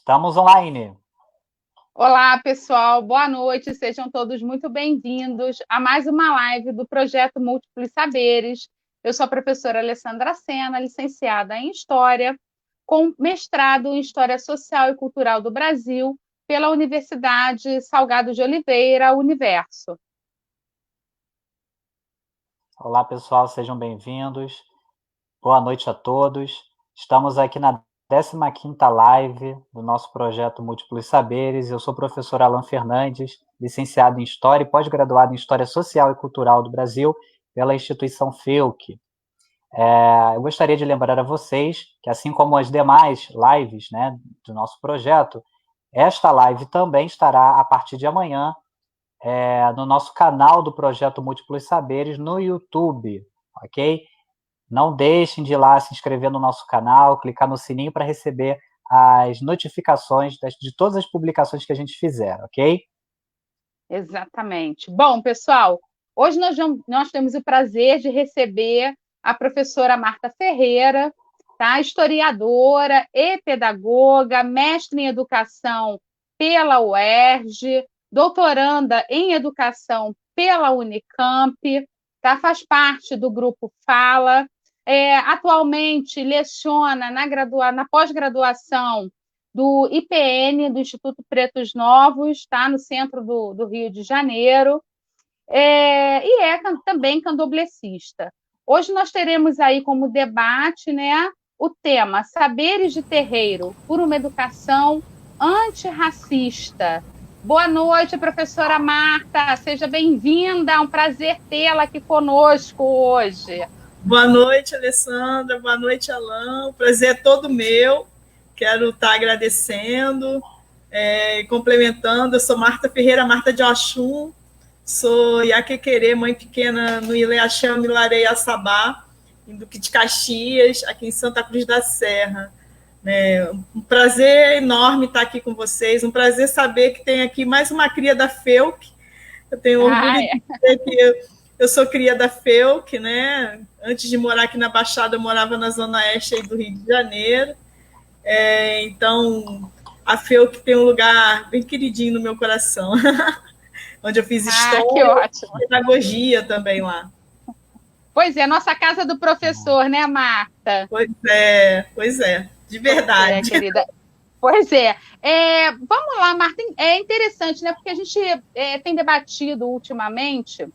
Estamos online. Olá, pessoal, boa noite, sejam todos muito bem-vindos a mais uma live do Projeto Múltiplos Saberes. Eu sou a professora Alessandra Sena, licenciada em História, com mestrado em História Social e Cultural do Brasil pela Universidade Salgado de Oliveira, Universo. Olá, pessoal, sejam bem-vindos. Boa noite a todos. Estamos aqui na 15ª live do nosso projeto Múltiplos Saberes. Eu sou o professor Alan Fernandes, licenciado em História e pós-graduado em História Social e Cultural do Brasil pela instituição FEUC. Eu gostaria de lembrar a vocês que, assim como as demais lives, né, do nosso projeto, esta live também estará, a partir de amanhã, no nosso canal do Projeto Múltiplos Saberes no YouTube, ok? Não deixem de ir lá se inscrever no nosso canal, clicar no sininho para receber as notificações de todas as publicações que a gente fizer, ok? Exatamente. Bom, pessoal, hoje nós temos o prazer de receber a professora Marta Ferreira, tá? Historiadora e pedagoga, mestre em educação pela UERJ, doutoranda em educação pela Unicamp, tá? Faz parte do grupo Fala, atualmente leciona na pós-graduação do IPN, do Instituto Pretos Novos, tá? No centro do Rio de Janeiro, e também candomblessista. Hoje nós teremos aí como debate, né, o tema Saberes de Terreiro por uma Educação Antirracista. Boa noite, professora Marta, seja bem-vinda, é um prazer tê-la aqui conosco hoje. Boa noite, Alessandra, boa noite, Alan, o prazer é todo meu, quero estar agradecendo, complementando, eu sou Marta Ferreira, Marta de Oxum, sou Iaquequerê, mãe pequena no Ileaxã, Milarei, Açabá, em Duque de Caxias, aqui em Santa Cruz da Serra. Um prazer enorme estar aqui com vocês, um prazer saber que tem aqui mais uma cria da FEUC, eu tenho orgulho de dizer que eu sou cria da FEUC, né? Antes de morar aqui na Baixada, eu morava na Zona Oeste do Rio de Janeiro. Então, a FEUC tem um lugar bem queridinho no meu coração, onde eu fiz história e pedagogia também lá. Pois é, nossa casa do professor, né, Marta? Pois é, de verdade. Querida. Pois é. Vamos lá, Marta, é interessante, né? Porque a gente tem debatido ultimamente,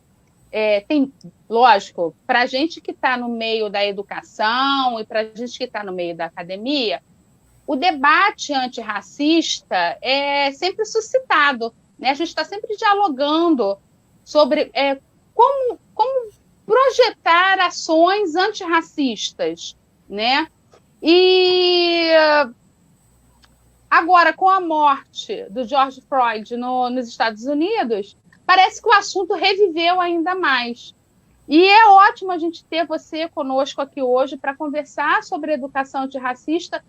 lógico, para a gente que está no meio da educação e para a gente que está no meio da academia, o debate antirracista é sempre suscitado, né? A gente está sempre dialogando sobre como projetar ações antirracistas, né? E agora, com a morte do George Floyd nos Estados Unidos, parece que o assunto reviveu ainda mais. E é ótimo a gente ter você conosco aqui hoje para conversar sobre educação antirracista,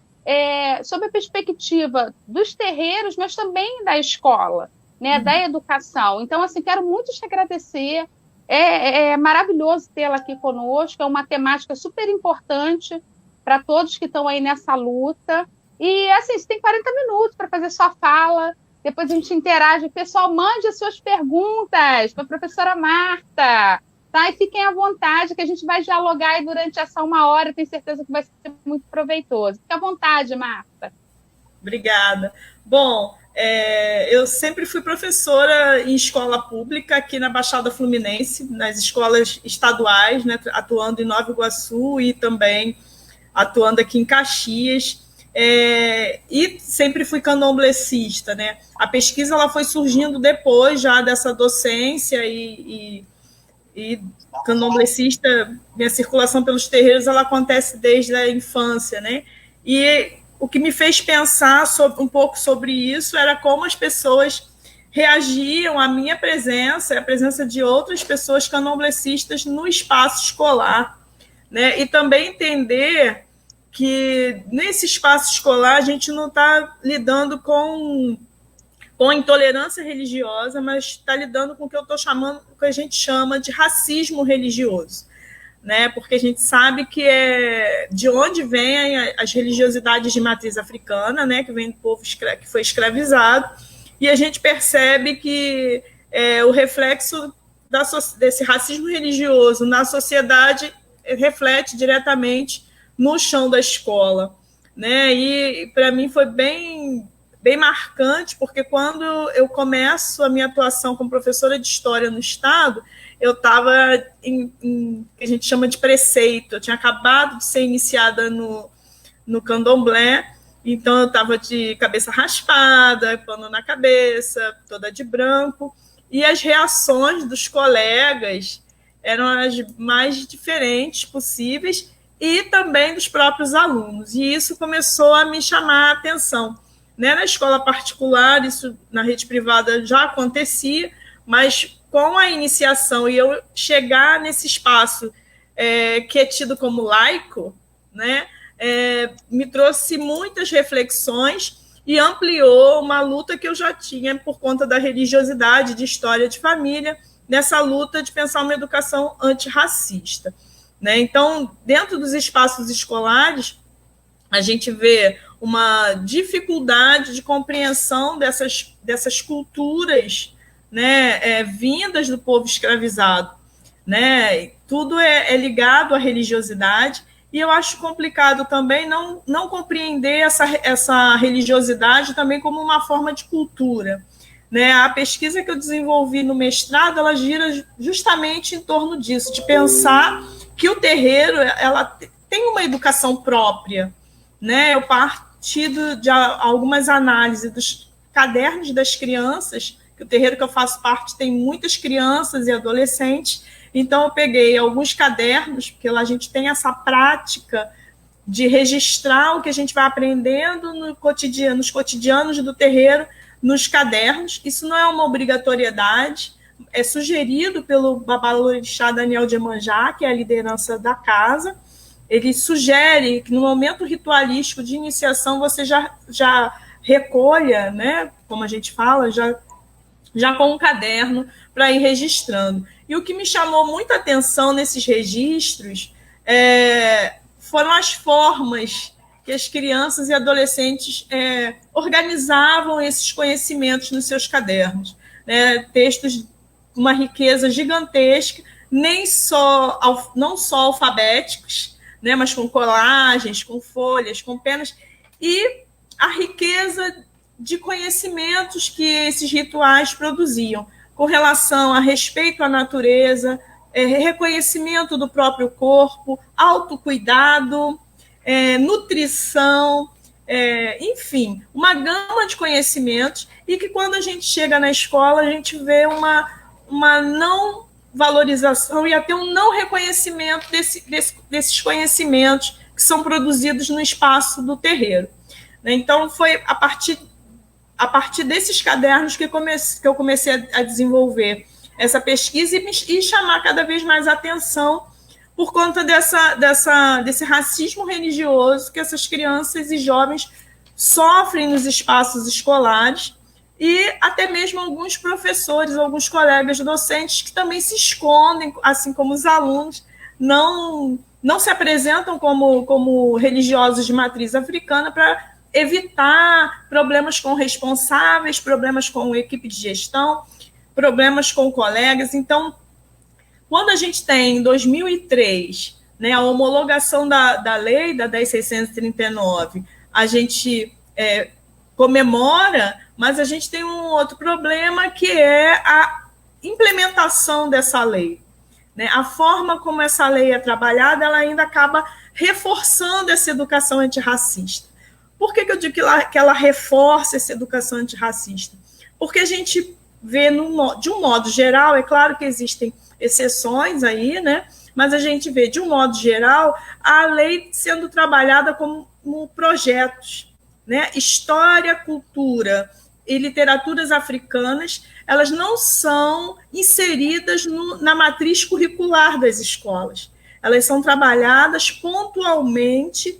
sob a perspectiva dos terreiros, mas também da escola, né, da educação. Então, assim, quero muito te agradecer. É maravilhoso tê-la aqui conosco, é uma temática super importante para todos que estão aí nessa luta. E, assim, você tem 40 minutos para fazer sua fala, depois a gente interage. Pessoal, mande as suas perguntas para a professora Marta, tá? E fiquem à vontade, que a gente vai dialogar aí durante essa 1 hora, tenho certeza que vai ser muito proveitoso. Fique à vontade, Marta. Obrigada. Bom, eu sempre fui professora em escola pública aqui na Baixada Fluminense, nas escolas estaduais, né, atuando em Nova Iguaçu e também atuando aqui em Caxias, e sempre fui candomblessista, né? A pesquisa ela foi surgindo depois já dessa docência e candomblessista, minha circulação pelos terreiros ela acontece desde a infância, né? E o que me fez pensar um pouco sobre isso era como as pessoas reagiam à minha presença, à presença de outras pessoas candomblessistas no espaço escolar, né? E também entender que nesse espaço escolar a gente não está lidando com intolerância religiosa, mas está lidando com o que eu estou chamando, o que a gente chama de racismo religioso. né? Porque a gente sabe que é de onde vêm as religiosidades de matriz africana, né? Que vem do povo que foi escravizado, e a gente percebe que o reflexo desse racismo religioso na sociedade reflete diretamente no chão da escola, né? E para mim foi bem marcante, porque quando eu começo a minha atuação como professora de História no Estado, eu estava em que a gente chama de preceito, eu tinha acabado de ser iniciada no candomblé, então eu estava de cabeça raspada, pano na cabeça, toda de branco, e as reações dos colegas eram as mais diferentes possíveis, e também dos próprios alunos, e isso começou a me chamar a atenção. Né? Na escola particular, isso na rede privada já acontecia, mas com a iniciação e eu chegar nesse espaço que é tido como laico, né? Me trouxe muitas reflexões e ampliou uma luta que eu já tinha por conta da religiosidade, de história de família, nessa luta de pensar uma educação antirracista. Né? Então, dentro dos espaços escolares, a gente vê uma dificuldade de compreensão dessas culturas, né, vindas do povo escravizado. Né? Tudo é ligado à religiosidade, e eu acho complicado também não compreender essa religiosidade também como uma forma de cultura. Né? A pesquisa que eu desenvolvi no mestrado, ela gira justamente em torno disso, de pensar que o terreiro ela tem uma educação própria. Né? Eu parti de algumas análises dos cadernos das crianças, que o terreiro que eu faço parte tem muitas crianças e adolescentes, então eu peguei alguns cadernos, porque lá a gente tem essa prática de registrar o que a gente vai aprendendo no cotidiano, nos cotidianos do terreiro, nos cadernos. Isso não é uma obrigatoriedade, é sugerido pelo babalorixá Daniel de Iemanjá, que é a liderança da casa. Ele sugere que no momento ritualístico de iniciação você já recolha, né, como a gente fala, já com um caderno para ir registrando. E o que me chamou muita atenção nesses registros foram as formas que as crianças e adolescentes organizavam esses conhecimentos nos seus cadernos. Né? Textos com uma riqueza gigantesca, não só alfabéticos, né, mas com colagens, com folhas, com penas, e a riqueza de conhecimentos que esses rituais produziam, com relação a respeito à natureza, reconhecimento do próprio corpo, autocuidado, nutrição, enfim, uma gama de conhecimentos, e que quando a gente chega na escola, a gente vê uma não valorização e até um não reconhecimento desses conhecimentos que são produzidos no espaço do terreiro. Então, foi a partir desses cadernos que eu comecei a desenvolver essa pesquisa e chamar cada vez mais atenção por conta desse racismo religioso que essas crianças e jovens sofrem nos espaços escolares, e até mesmo alguns professores, alguns colegas docentes que também se escondem, assim como os alunos, não se apresentam como religiosos de matriz africana para evitar problemas com responsáveis, problemas com equipe de gestão, problemas com colegas. Então, quando a gente tem, em 2003, né, a homologação da lei, da 10.639, a gente comemora, mas a gente tem um outro problema, que é a implementação dessa lei. Né? A forma como essa lei é trabalhada, ela ainda acaba reforçando essa educação antirracista. Por que eu digo que ela reforça essa educação antirracista? Porque a gente vê, de um modo geral, é claro que existem exceções aí, né? Mas a gente vê, de um modo geral, a lei sendo trabalhada como projetos. Né? História, cultura e literaturas africanas, elas não são inseridas na matriz curricular das escolas. Elas são trabalhadas pontualmente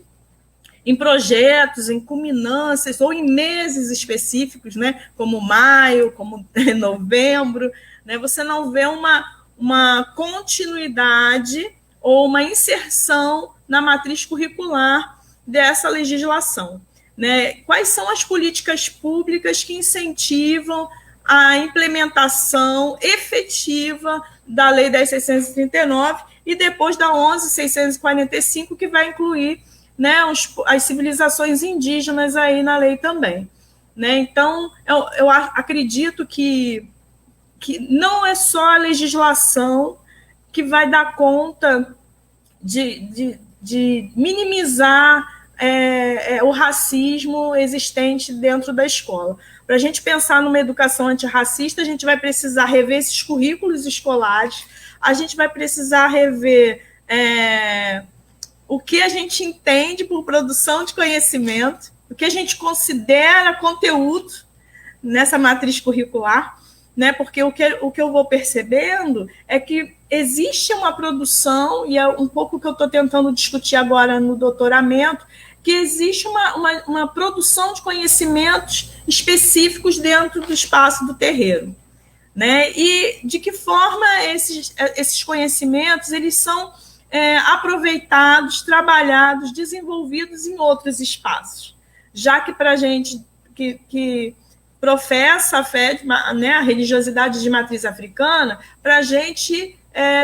em projetos, em culminâncias ou em meses específicos, né? Como maio, como novembro. Né? Você não vê uma continuidade ou uma inserção na matriz curricular dessa legislação, né? Quais são as políticas públicas que incentivam a implementação efetiva da Lei 10.639 e depois da 11.645, que vai incluir, né, as civilizações indígenas aí na lei também, né? Então, eu acredito que não é só a legislação que vai dar conta de minimizar o racismo existente dentro da escola. Para a gente pensar numa educação antirracista, a gente vai precisar rever esses currículos escolares, a gente vai precisar rever o que a gente entende por produção de conhecimento, o que a gente considera conteúdo nessa matriz curricular, né? Porque o que eu vou percebendo é que existe uma produção, e é um pouco o que eu estou tentando discutir agora no doutoramento, que existe uma produção de conhecimentos específicos dentro do espaço do terreiro, né? E de que forma esses conhecimentos eles são aproveitados, trabalhados, desenvolvidos em outros espaços, já que para a gente que professa a fé, né, a religiosidade de matriz africana, para a gente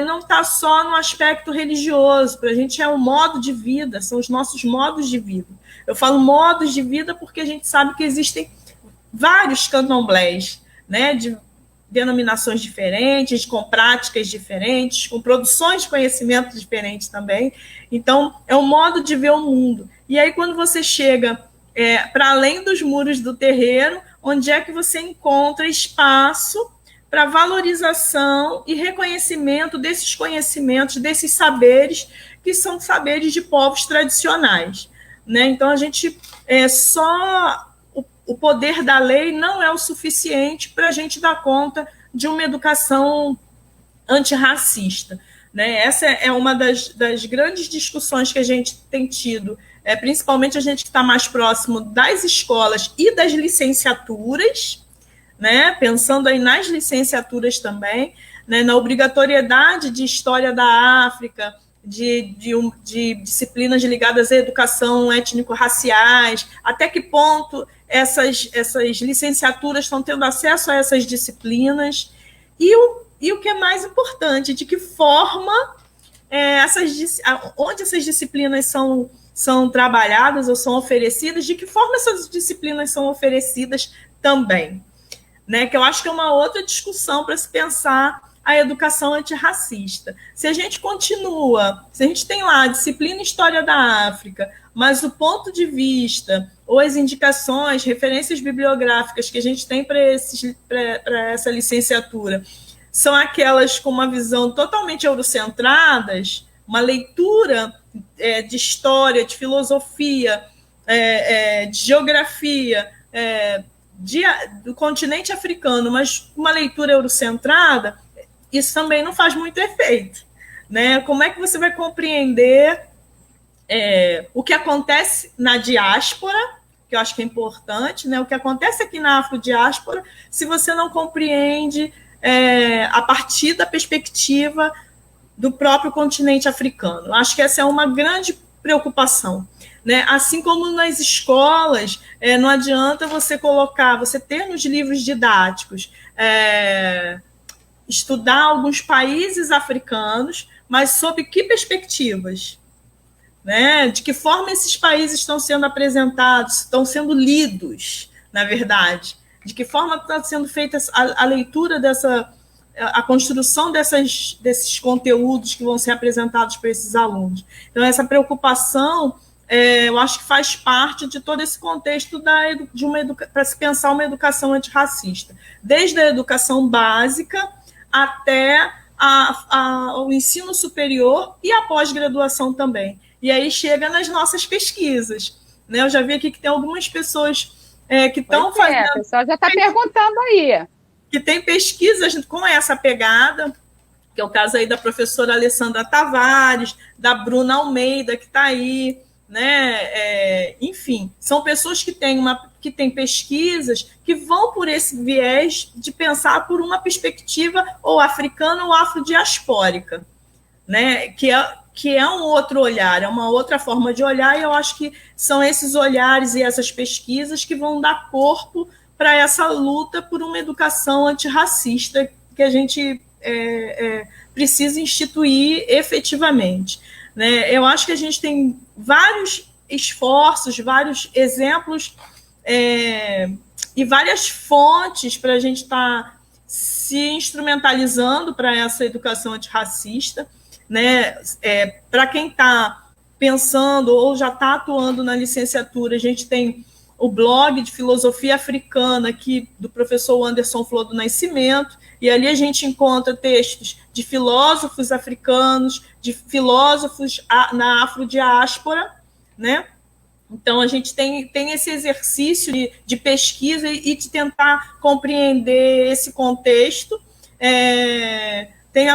não está só no aspecto religioso, para a gente é um modo de vida, são os nossos modos de vida. Eu falo modos de vida porque a gente sabe que existem vários candomblés, né, de denominações diferentes, com práticas diferentes, com produções de conhecimento diferentes também. Então, é um modo de ver o mundo. E aí, quando você chega para além dos muros do terreiro, onde é que você encontra espaço para valorização e reconhecimento desses conhecimentos, desses saberes, que são saberes de povos tradicionais, né? Então, a gente o poder da lei não é o suficiente para a gente dar conta de uma educação antirracista, né? Essa é uma das grandes discussões que a gente tem tido, principalmente a gente que está mais próximo das escolas e das licenciaturas, né? Pensando aí nas licenciaturas também, né? Na obrigatoriedade de história da África, de disciplinas ligadas à educação étnico-raciais, até que ponto essas licenciaturas estão tendo acesso a essas disciplinas, e o que é mais importante, de que forma onde essas disciplinas são trabalhadas ou são oferecidas, de que forma essas disciplinas são oferecidas também, né? Que eu acho que é uma outra discussão para se pensar a educação antirracista. Se a gente tem lá a disciplina História da África, mas o ponto de vista ou as indicações, referências bibliográficas que a gente tem para essa licenciatura são aquelas com uma visão totalmente eurocentradas, uma leitura de história, de filosofia, de geografia, do continente africano, mas uma leitura eurocentrada, isso também não faz muito efeito, né? Como é que você vai compreender o que acontece na diáspora, que eu acho que é importante, né? O que acontece aqui na afrodiáspora, se você não compreende a partir da perspectiva do próprio continente africano? Eu acho que essa é uma grande preocupação, né? Assim como nas escolas, não adianta você ter nos livros didáticos estudar alguns países africanos, mas sob que perspectivas? Né? De que forma esses países estão sendo apresentados, estão sendo lidos, na verdade? De que forma está sendo feita a leitura a construção desses conteúdos que vão ser apresentados para esses alunos? Então, essa preocupação, eu acho que faz parte de todo esse contexto para se pensar uma educação antirracista, desde a educação básica até o ensino superior e a pós-graduação também. E aí chega nas nossas pesquisas, né? Eu já vi aqui que tem algumas pessoas que estão fazendo... a pessoa já está perguntando aí. Que tem pesquisas com essa pegada, que é o caso aí da professora Alessandra Tavares, da Bruna Almeida, que está aí, né? Enfim, são pessoas que têm pesquisas que vão por esse viés de pensar por uma perspectiva ou africana ou afrodiaspórica, né? Que que é um outro olhar, é uma outra forma de olhar, e eu acho que são esses olhares e essas pesquisas que vão dar corpo para essa luta por uma educação antirracista que a gente precisa instituir efetivamente. Né? Eu acho que a gente tem vários esforços, vários exemplos e várias fontes para a gente estar se instrumentalizando para essa educação antirracista. Né? Para quem está pensando ou já está atuando na licenciatura, a gente tem o blog de filosofia africana aqui do professor Anderson Flor do Nascimento, e ali a gente encontra textos de filósofos africanos, de filósofos na afrodiáspora, né? Então, a gente tem esse exercício de pesquisa e de tentar compreender esse contexto. Tem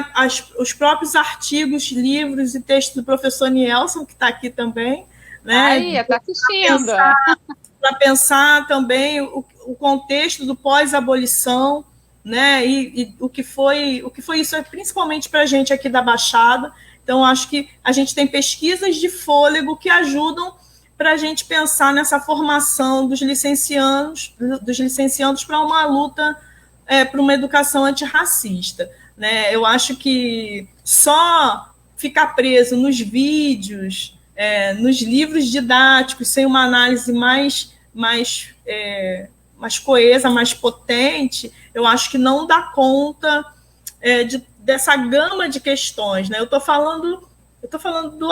os próprios artigos, livros e textos do professor Nielson, que está aqui também. Né? Aí, está assistindo. Para pensar também o contexto do pós-abolição, né? E o que foi isso, principalmente para a gente aqui da Baixada. Então, acho que a gente tem pesquisas de fôlego que ajudam para a gente pensar nessa formação dos licenciandos para uma luta para uma educação antirracista. Né? Eu acho que só ficar preso nos vídeos, nos livros didáticos, sem uma análise mais coesa, mais potente, eu acho que não dá conta dessa gama de questões. Né? Eu estou falando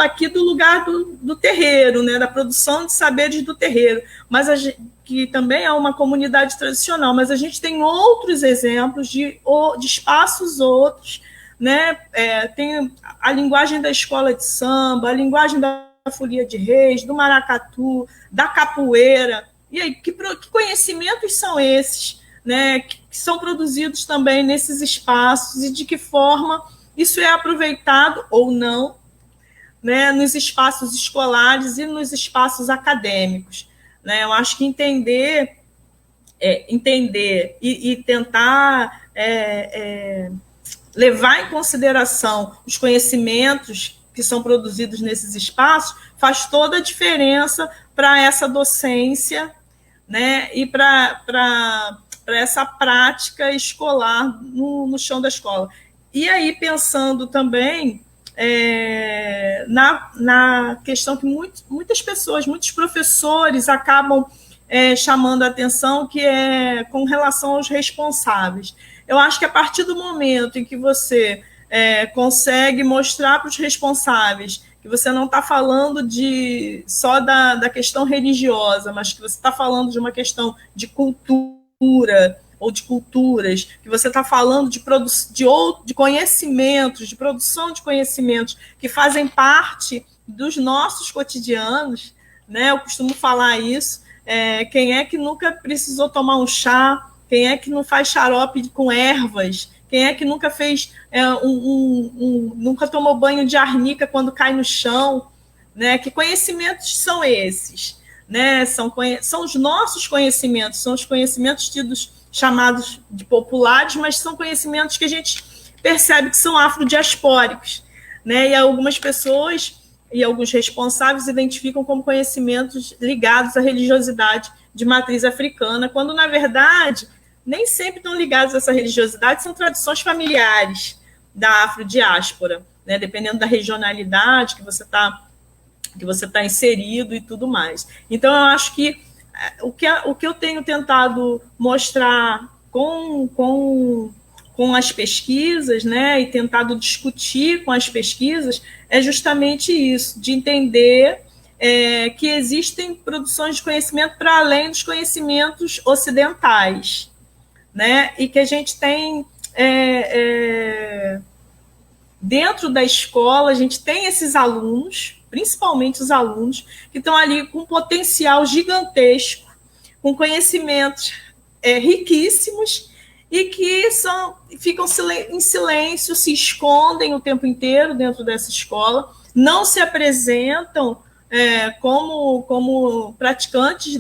aqui do lugar do terreiro, né? Da produção de saberes do terreiro, mas que também é uma comunidade tradicional, mas a gente tem outros exemplos de espaços outros, né? Tem a linguagem da escola de samba, a linguagem da folia de reis, do maracatu, da capoeira. E aí, que conhecimentos são esses, né? Que são produzidos também nesses espaços e de que forma isso é aproveitado ou não, né, nos espaços escolares e nos espaços acadêmicos. Né? Eu acho que entender e tentar levar em consideração os conhecimentos que são produzidos nesses espaços faz toda a diferença para essa docência, né, e para essa prática escolar no chão da escola. E aí, pensando também na questão que muitas pessoas, muitos professores acabam chamando a atenção, que é com relação aos responsáveis. Eu acho que a partir do momento em que você consegue mostrar para os responsáveis que você não está falando só da questão religiosa, mas que você está falando de uma questão de cultura ou de culturas, que você está falando de conhecimentos, de produção de conhecimentos que fazem parte dos nossos cotidianos, né? Eu costumo falar isso. Quem é que nunca precisou tomar um chá? Quem é que não faz xarope com ervas? Quem é que nunca fez nunca tomou banho de arnica quando cai no chão? Né? Que conhecimentos são esses? Né? São os nossos conhecimentos, são os conhecimentos chamados de populares, mas são conhecimentos que a gente percebe que são afrodiaspóricos, né? E algumas pessoas e alguns responsáveis identificam como conhecimentos ligados à religiosidade de matriz africana, quando, na verdade, nem sempre estão ligados a essa religiosidade, são tradições familiares da afrodiáspora, né? Dependendo da regionalidade que você está inserido e tudo mais. Então, eu acho que o que eu tenho tentado mostrar com as pesquisas, né, e tentado discutir com as pesquisas, é justamente isso, de entender que existem produções de conhecimento para além dos conhecimentos ocidentais, né, e que a gente tem dentro da escola, a gente tem esses alunos, principalmente os alunos, que estão ali com um potencial gigantesco, com conhecimentos riquíssimos e que ficam em silêncio, se escondem o tempo inteiro dentro dessa escola, não se apresentam como praticantes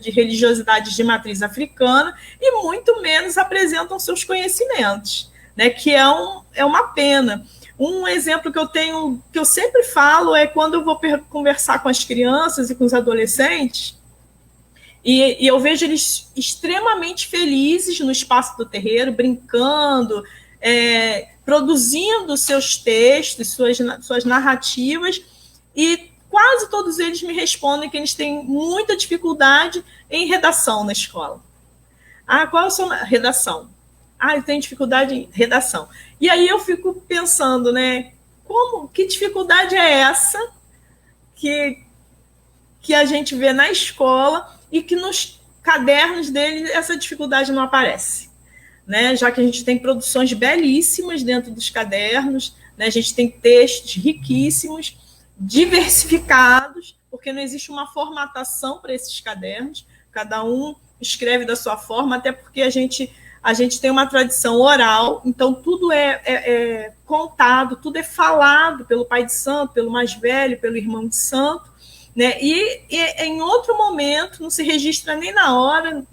de religiosidades de matriz africana e muito menos apresentam seus conhecimentos, né, que é uma pena. Um exemplo que eu tenho, que eu sempre falo, é quando eu vou conversar com as crianças e com os adolescentes, e eu vejo eles extremamente felizes no espaço do terreiro, brincando, produzindo seus textos, suas narrativas, e quase todos eles me respondem que eles têm muita dificuldade em redação na escola. Qual é a sua redação? Eu tenho dificuldade em redação. E aí eu fico pensando, né? Que dificuldade é essa que a gente vê na escola e que nos cadernos deles essa dificuldade não aparece? Né? Já que a gente tem produções belíssimas dentro dos cadernos, né? A gente tem textos riquíssimos, diversificados, porque não existe uma formatação para esses cadernos, cada um escreve da sua forma, até porque a gente tem uma tradição oral, então tudo é contado, tudo é falado pelo pai de santo, pelo mais velho, pelo irmão de santo, né? E em outro momento, não se registra nem na hora,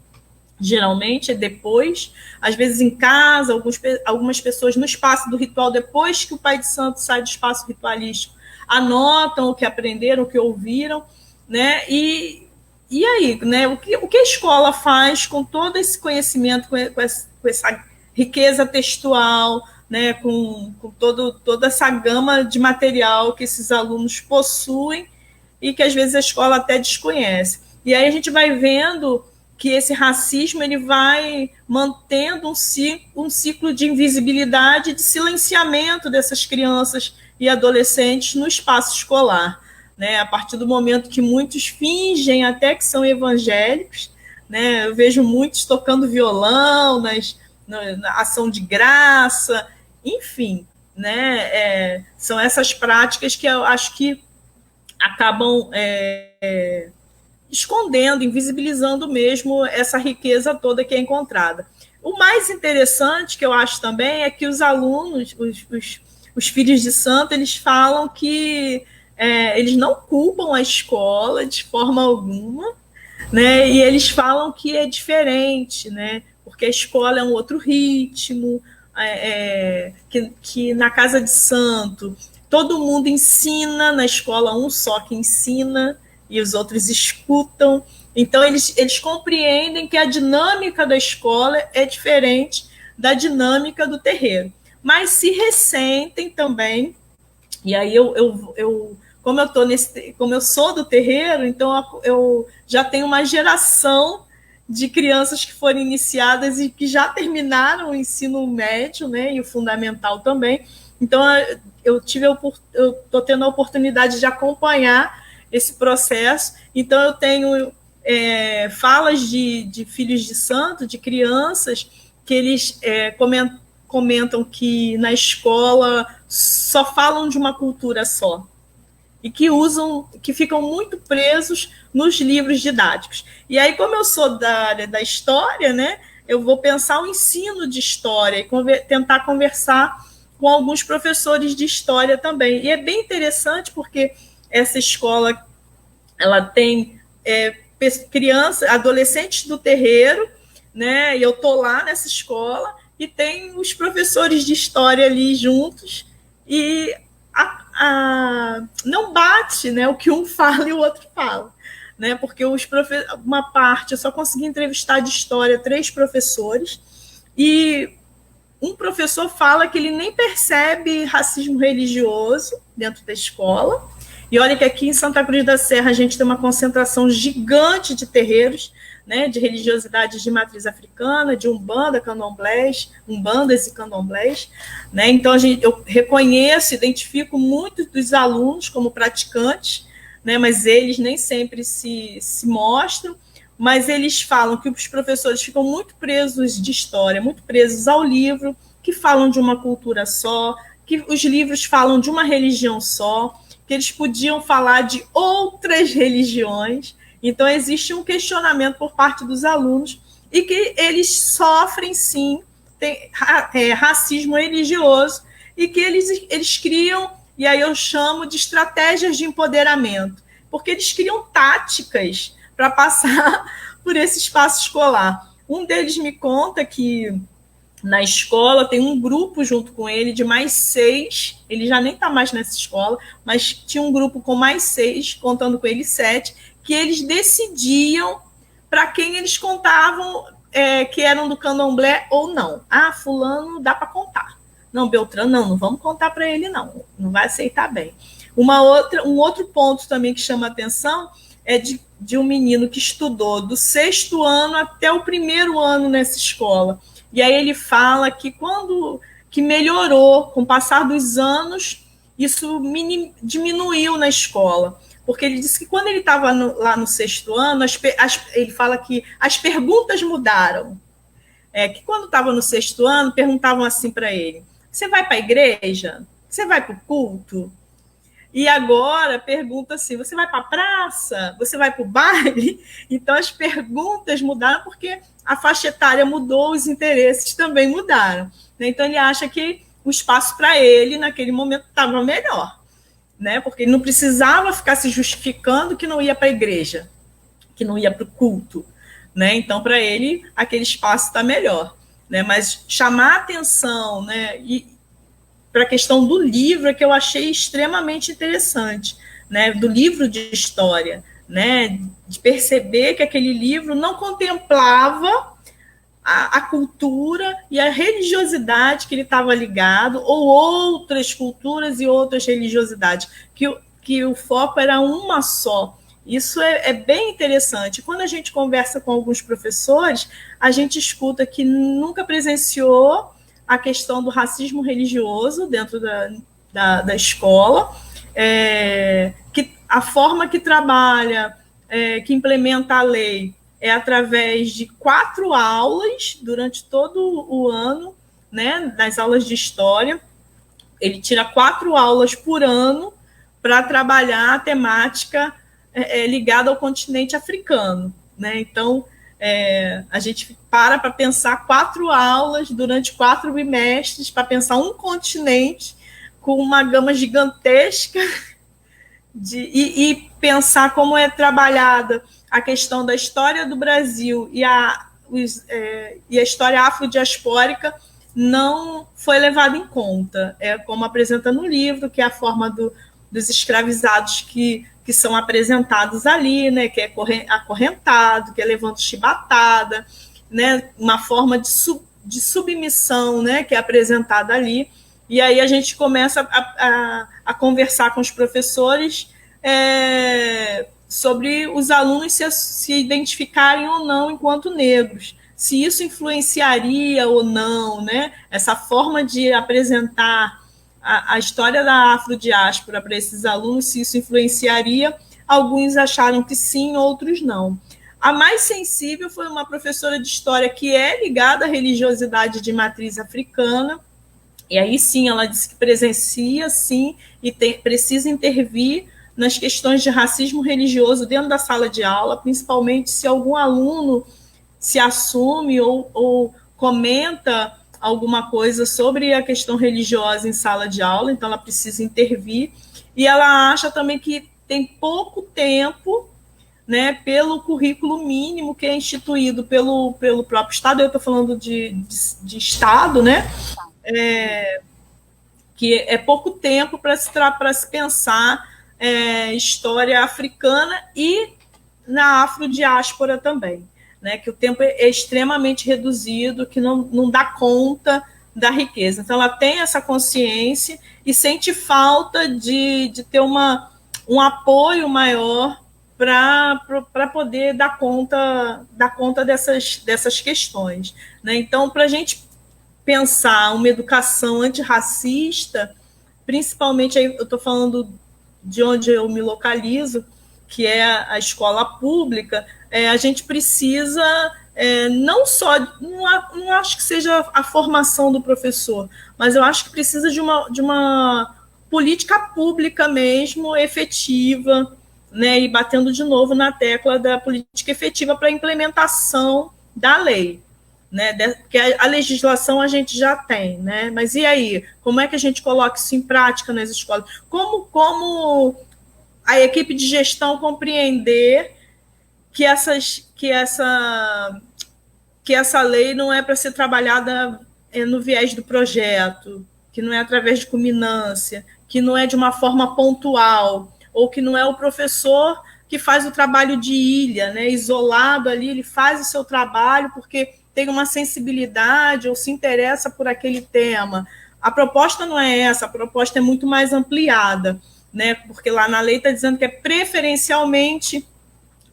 geralmente é depois, às vezes em casa, algumas pessoas no espaço do ritual, depois que o pai de santo sai do espaço ritualístico, anotam o que aprenderam, o que ouviram, né? E aí, né? O que a escola faz com todo esse conhecimento, com essa riqueza textual, né? Com toda essa gama de material que esses alunos possuem e que às vezes a escola até desconhece. E aí a gente vai vendo que esse racismo ele vai mantendo um ciclo de invisibilidade, de silenciamento dessas crianças e adolescentes no espaço escolar. Né, a partir do momento que muitos fingem até que são evangélicos, né, eu vejo muitos tocando violão, na ação de graça, enfim, né, são essas práticas que eu acho que acabam escondendo, invisibilizando mesmo essa riqueza toda que é encontrada. O mais interessante que eu acho também é que os alunos, os filhos de santo, eles falam que eles não culpam a escola de forma alguma, né? E eles falam que é diferente, né? Porque a escola é um outro ritmo, que na casa de santo todo mundo ensina, na escola um só que ensina e os outros escutam. Então eles compreendem que a dinâmica da escola é diferente da dinâmica do terreiro, mas se ressentem também. E aí como eu sou do terreiro, então eu já tenho uma geração de crianças que foram iniciadas e que já terminaram o ensino médio, né, e o fundamental também. Então eu estou tendo a oportunidade de acompanhar esse processo. Então eu tenho falas de filhos de santo, de crianças, que eles comentam que na escola só falam de uma cultura só e que ficam muito presos nos livros didáticos. E aí, como eu sou da área da história, né, eu vou pensar o ensino de história e tentar conversar com alguns professores de história também. E é bem interessante porque essa escola ela tem crianças, adolescentes do terreiro, né, e eu estou lá nessa escola, e tem os professores de história ali juntos, e não bate, né, o que um fala e o outro fala, né, porque uma parte eu só consegui entrevistar de história 3 professores, e um professor fala que ele nem percebe racismo religioso dentro da escola. E olha que aqui em Santa Cruz da Serra a gente tem uma concentração gigante de terreiros, né, de religiosidades de matriz africana, de umbanda, candomblés, umbandas e candomblés, né? Então eu reconheço, identifico muitos dos alunos como praticantes, né, mas eles nem sempre se mostram, mas eles falam que os professores ficam muito presos de história, muito presos ao livro, que falam de uma cultura só, que os livros falam de uma religião só, que eles podiam falar de outras religiões. Então, existe um questionamento por parte dos alunos e que eles sofrem, sim, racismo religioso e que eles criam, e aí eu chamo de estratégias de empoderamento, porque eles criam táticas para passar por esse espaço escolar. Um deles me conta que na escola, tem um grupo junto com ele de mais 6, ele já nem está mais nessa escola, mas tinha um grupo com mais 6, contando com ele 7, que eles decidiam para quem eles contavam que eram do candomblé ou não. Ah, fulano dá para contar. Não, Beltrano, não vamos contar para ele, não vai aceitar bem. Um outro ponto também que chama atenção é de um menino que estudou do 6º ano até o 1º ano nessa escola. E aí ele fala que que melhorou, com o passar dos anos, isso diminuiu na escola. Porque ele disse que quando ele estava lá no 6º ano, ele fala que as perguntas mudaram. Que quando estava no 6º ano, perguntavam assim para ele: você vai para a igreja? Você vai para o culto? E agora pergunta assim: você vai para a praça? Você vai para o baile? Então as perguntas mudaram porque a faixa etária mudou, os interesses também mudaram. Então ele acha que o espaço para ele, naquele momento, estava melhor, né? Porque ele não precisava ficar se justificando que não ia para a igreja, que não ia para o culto, né? Então, para ele, aquele espaço está melhor, né? Mas chamar atenção, né? E para a questão do livro, é que eu achei extremamente interessante, né? Do livro de história, né? De perceber que aquele livro não contemplava a cultura e a religiosidade que ele estava ligado, ou outras culturas e outras religiosidades, que o foco era uma só. Isso é bem interessante. Quando a gente conversa com alguns professores, a gente escuta que nunca presenciou a questão do racismo religioso dentro da escola, que a forma que trabalha, que implementa a lei, é através de 4 aulas durante todo o ano, né, nas aulas de história. Ele tira 4 aulas por ano para trabalhar a temática ligada ao continente africano, né? Então, a gente para pensar 4 aulas durante 4 bimestres para pensar um continente com uma gama gigantesca e pensar como é trabalhada a questão da história do Brasil e a história afrodiaspórica não foi levada em conta. Como apresenta no livro, que é a forma dos escravizados que são apresentados ali, né, que é acorrentado, que é levando chibatada, né, uma forma de submissão, né, que é apresentada ali. E aí a gente começa a conversar com os professores sobre os alunos se identificarem ou não enquanto negros, se isso influenciaria ou não, né? Essa forma de apresentar a história da afrodiáspora para esses alunos, se isso influenciaria. Alguns acharam que sim, outros não. A mais sensível foi uma professora de história que é ligada à religiosidade de matriz africana, e aí sim, ela disse que presencia, sim, e precisa intervir nas questões de racismo religioso dentro da sala de aula, principalmente se algum aluno se assume ou comenta alguma coisa sobre a questão religiosa em sala de aula, então ela precisa intervir. E ela acha também que tem pouco tempo, né, pelo currículo mínimo que é instituído pelo próprio Estado. Eu estou falando de Estado, né? Que é pouco tempo para se pensar história africana e na afrodiáspora também, né? Que o tempo é extremamente reduzido, que não dá conta da riqueza. Então, ela tem essa consciência e sente falta de ter um apoio maior para poder dar conta dessas questões, né? Então, para a gente pensar uma educação antirracista, principalmente, aí eu estou falando de onde eu me localizo, que é a escola pública, a gente precisa não só, não acho que seja a formação do professor, mas eu acho que precisa de uma política pública mesmo, efetiva, né, e batendo de novo na tecla da política efetiva para a implementação da lei, né, porque a legislação a gente já tem, né, mas e aí? Como é que a gente coloca isso em prática nas escolas? Como a equipe de gestão compreender que essa lei não é para ser trabalhada no viés do projeto, que não é através de culminância, que não é de uma forma pontual, ou que não é o professor que faz o trabalho de ilha, né, isolado ali, ele faz o seu trabalho porque tem uma sensibilidade ou se interessa por aquele tema. A proposta não é essa, a proposta é muito mais ampliada, né, porque lá na lei está dizendo que é preferencialmente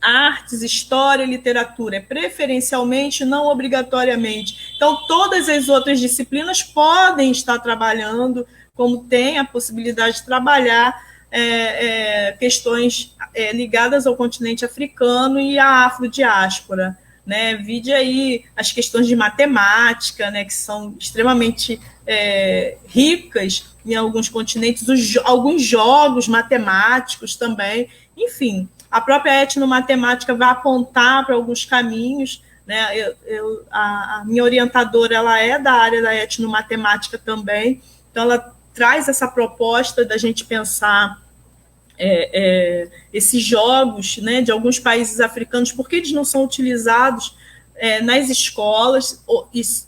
artes, história, literatura, é preferencialmente, não obrigatoriamente. Então, todas as outras disciplinas podem estar trabalhando, como tem a possibilidade de trabalhar questões ligadas ao continente africano e à afrodiáspora, né? Vide aí as questões de matemática, né, que são extremamente ricas em alguns continentes, alguns jogos matemáticos também, enfim. A própria etnomatemática vai apontar para alguns caminhos, né? A minha orientadora ela é da área da etnomatemática também, então ela traz essa proposta da gente pensar esses jogos, né, de alguns países africanos, porque eles não são utilizados nas escolas,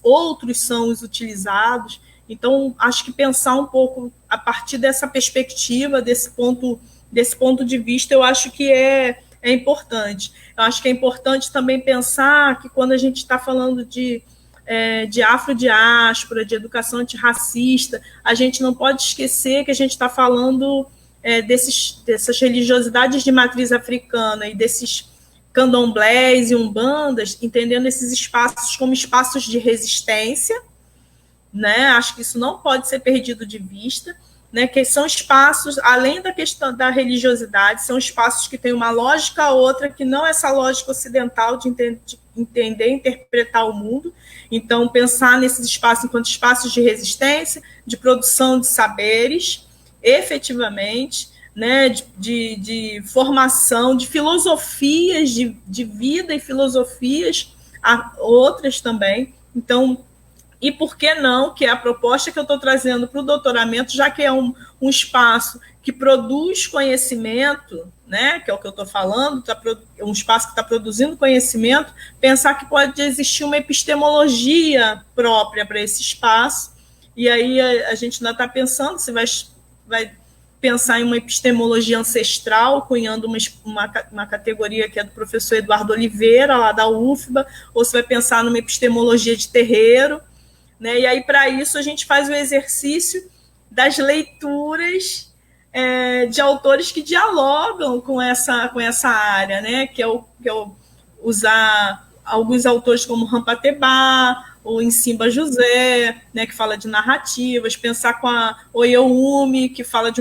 outros são os utilizados. Então, acho que pensar um pouco a partir dessa perspectiva, desse ponto de vista, eu acho que é importante. Eu acho que é importante também pensar que quando a gente está falando de afrodiáspora, de educação antirracista, a gente não pode esquecer que a gente está falando dessas religiosidades de matriz africana e desses candomblés e umbandas, entendendo esses espaços como espaços de resistência, né? Acho que isso não pode ser perdido de vista, né? Que são espaços, além da questão da religiosidade, são espaços que têm uma lógica outra, que não é essa lógica ocidental de entender, interpretar o mundo. Então, pensar nesses espaços enquanto espaços de resistência, de produção de saberes, efetivamente, né, de formação, de filosofias de vida e filosofias outras também. Então, e por que não, que é a proposta que eu estou trazendo para o doutoramento, já que é um espaço que produz conhecimento, né, que é o que eu estou falando, é um espaço que está produzindo conhecimento, pensar que pode existir uma epistemologia própria para esse espaço, e aí a gente ainda está pensando se vai pensar em uma epistemologia ancestral, cunhando uma categoria que é do professor Eduardo Oliveira, lá da UFBA, ou se vai pensar numa epistemologia de terreiro, né? E aí, para isso, a gente faz o exercício das leituras de autores que dialogam com essa área, né? Que é usar alguns autores como Rampatebá, ou Nsimba José, né, que fala de narrativas, pensar com a Oyeumi, que fala de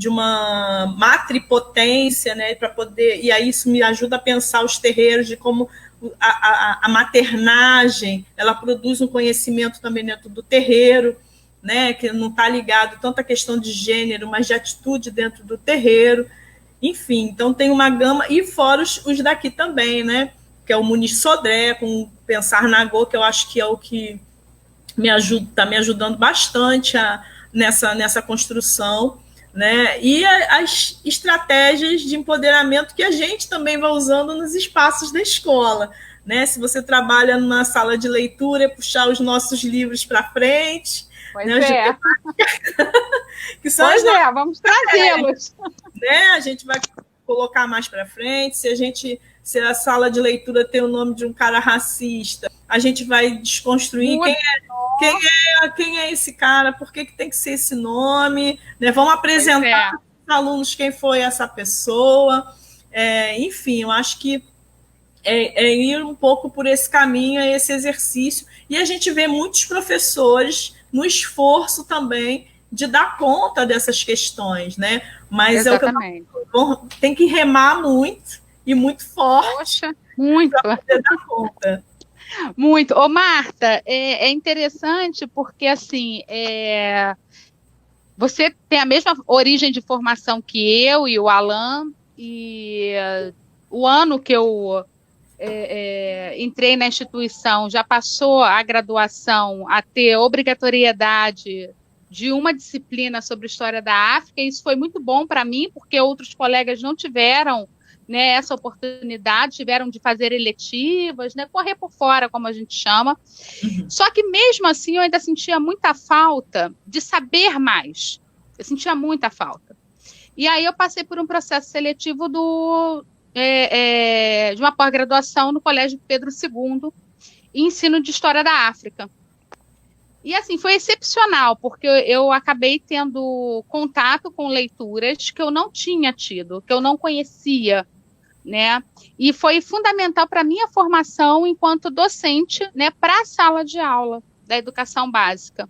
uma matripotência, né, para poder, e aí isso me ajuda a pensar os terreiros, de como a maternagem, ela produz um conhecimento também dentro do terreiro, né, que não está ligado tanto à questão de gênero, mas de atitude dentro do terreiro. Enfim, então tem uma gama, e fora os daqui também, né, que é o Muniz Sodré, com Pensar Nagô, que eu acho que é o que está me ajudando bastante nessa construção, né? E as estratégias de empoderamento que a gente também vai usando nos espaços da escola, né? Se você trabalha numa sala de leitura, puxar os nossos livros para frente. Pois né? Que são vamos trazê-los. Né? A gente vai colocar mais para frente. Se a sala de leitura tem o nome de um cara racista, a gente vai desconstruir quem é esse cara, por que tem que ser esse nome, né? Vamos apresentar para os alunos quem foi essa pessoa. Enfim, eu acho que ir um pouco por esse caminho, esse exercício, e a gente vê muitos professores no esforço também de dar conta dessas questões, né? Mas tem que remar muito, e muito forte. Poxa, muito. Para poder dar conta. Muito. Ô, Marta, é interessante porque, assim, você tem a mesma origem de formação que eu e o Alan, e o ano que eu entrei na instituição já passou a graduação a ter obrigatoriedade de uma disciplina sobre história da África, e isso foi muito bom para mim, porque outros colegas não tiveram né, essa oportunidade, tiveram de fazer eletivas, né, correr por fora, como a gente chama. Só que mesmo assim eu ainda sentia muita falta de saber mais. Eu sentia muita falta. E aí eu passei por um processo seletivo de uma pós-graduação no Colégio Pedro II, em ensino de História da África. E assim, foi excepcional, porque eu acabei tendo contato com leituras que eu não tinha tido, que eu não conhecia, né? E foi fundamental para a minha formação enquanto docente, né, para a sala de aula da educação básica.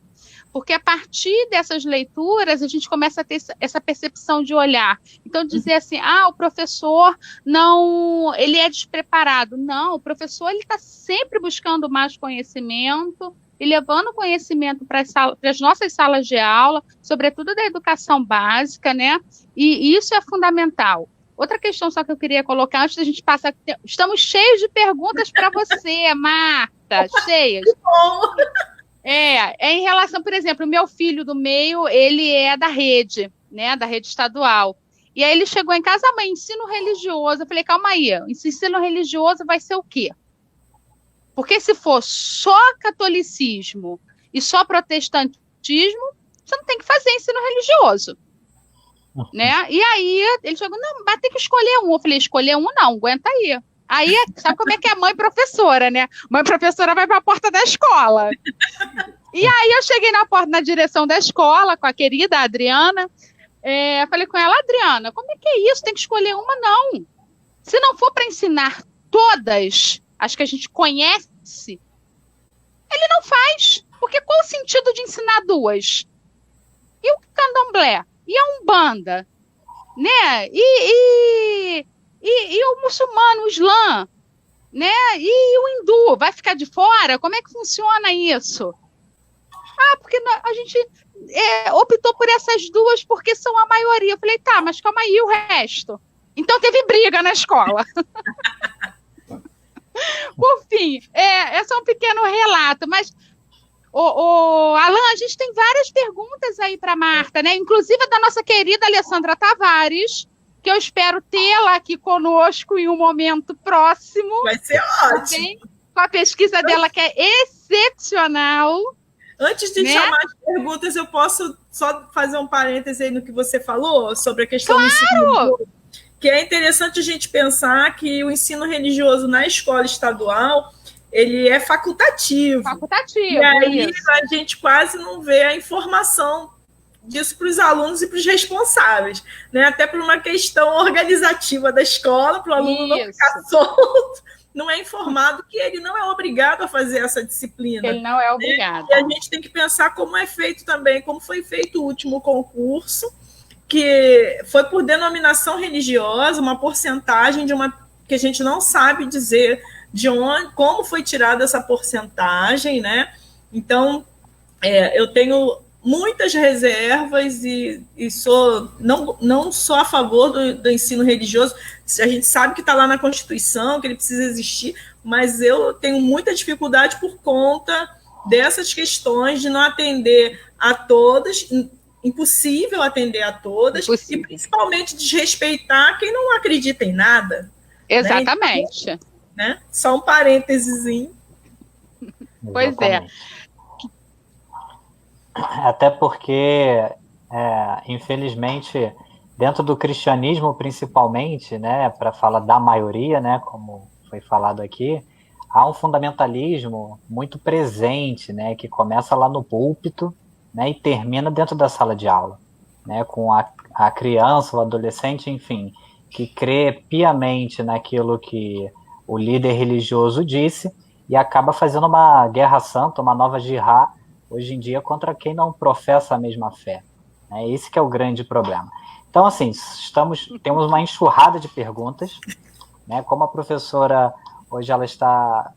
Porque a partir dessas leituras a gente começa a ter essa percepção de olhar. Então, dizer assim, o professor não, ele é despreparado. Não, o professor ele está sempre buscando mais conhecimento e levando conhecimento para as nossas salas de aula, sobretudo da educação básica, né? E isso é fundamental. Outra questão só que eu queria colocar, antes da gente passar, estamos cheios de perguntas para você, Marta, cheias. Que bom! Em relação, por exemplo, o meu filho do meio, ele é da rede, né, da rede estadual. E aí ele chegou em casa, mãe, ensino religioso. Eu falei, calma aí, ensino religioso vai ser o quê? Porque se for só catolicismo e só protestantismo, você não tem que fazer ensino religioso. Né? E aí ele chegou, não, vai ter que escolher um. Eu falei, escolher um não, aguenta aí. Aí, sabe como é que é mãe professora, né? Mãe professora vai para a porta da escola. E aí eu cheguei na direção da escola com a querida Adriana. Falei com ela, Adriana, como é que é isso? Tem que escolher uma? Não. Se não for para ensinar todas as que a gente conhece, ele não faz. Porque qual o sentido de ensinar duas? E o candomblé? E a Umbanda? Né? E o muçulmano, o Islã? Né? E o hindu? Vai ficar de fora? Como é que funciona isso? Porque a gente optou por essas duas porque são a maioria. Eu falei, tá, mas calma aí, o resto? Então teve briga na escola. Por fim, é só um pequeno relato, mas, Alan, a gente tem várias perguntas aí para Marta, né? Inclusive da nossa querida Alessandra Tavares, que eu espero tê-la aqui conosco em um momento próximo. Vai ser ótimo. Com a pesquisa dela, que é excepcional. Antes de chamar as perguntas, eu posso só fazer um parêntese aí no que você falou sobre a questão do ensino religioso, que é interessante a gente pensar que o ensino religioso na escola estadual, ele é facultativo. Facultativo, e aí isso. A gente quase não vê a informação disso para os alunos e para os responsáveis, né? Até por uma questão organizativa da escola, para o aluno não ficar solto, não é informado que ele não é obrigado a fazer essa disciplina. Ele não é obrigado. E a gente tem que pensar como é feito também, como foi feito o último concurso, que foi por denominação religiosa, uma porcentagem que a gente não sabe dizer de onde, como foi tirada essa porcentagem, né? Então, eu tenho muitas reservas e não sou a favor do ensino religioso. A gente sabe que está lá na Constituição, que ele precisa existir, mas eu tenho muita dificuldade por conta dessas questões de não atender a todas, impossível atender a todas, e principalmente desrespeitar quem não acredita em nada. Exatamente. Né? Né? Só um parênteses. Pois é. Até porque, infelizmente, dentro do cristianismo, principalmente, né, para falar da maioria, né, como foi falado aqui, há um fundamentalismo muito presente, né, que começa lá no púlpito, né, e termina dentro da sala de aula, né, com a criança, o adolescente, enfim, que crê piamente naquilo que o líder religioso disse e acaba fazendo uma guerra santa, uma nova jihad, hoje em dia, contra quem não professa a mesma fé. Né? Esse que é o grande problema. Então, assim, temos uma enxurrada de perguntas, né? Como a professora, hoje ela está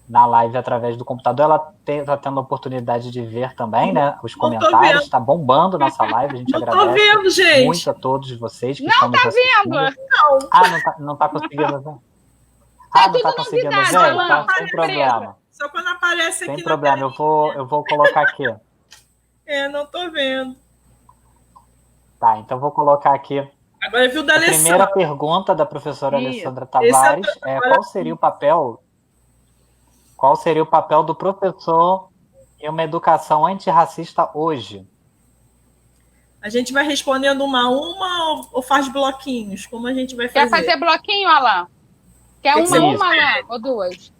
na live através do computador, ela está tendo a oportunidade de ver também, né? Os comentários, está bombando nossa live, a gente agradece vendo, gente. muito a todos vocês que não estão nos tá assistindo. Vendo. Não está conseguindo ver? Tá não está conseguindo ver? Então, sem problema. Só quando aparece aqui. Sem problema, eu vou colocar aqui. Não estou vendo. Tá, então vou colocar aqui Agora viu da A Alessandra. primeira pergunta da professora Alessandra Tavares é qual seria o papel do professor em uma educação antirracista hoje? A gente vai respondendo uma a uma ou faz bloquinhos? Como a gente vai fazer? Quer fazer bloquinho, Alain? Quer uma, Alain? Ou duas?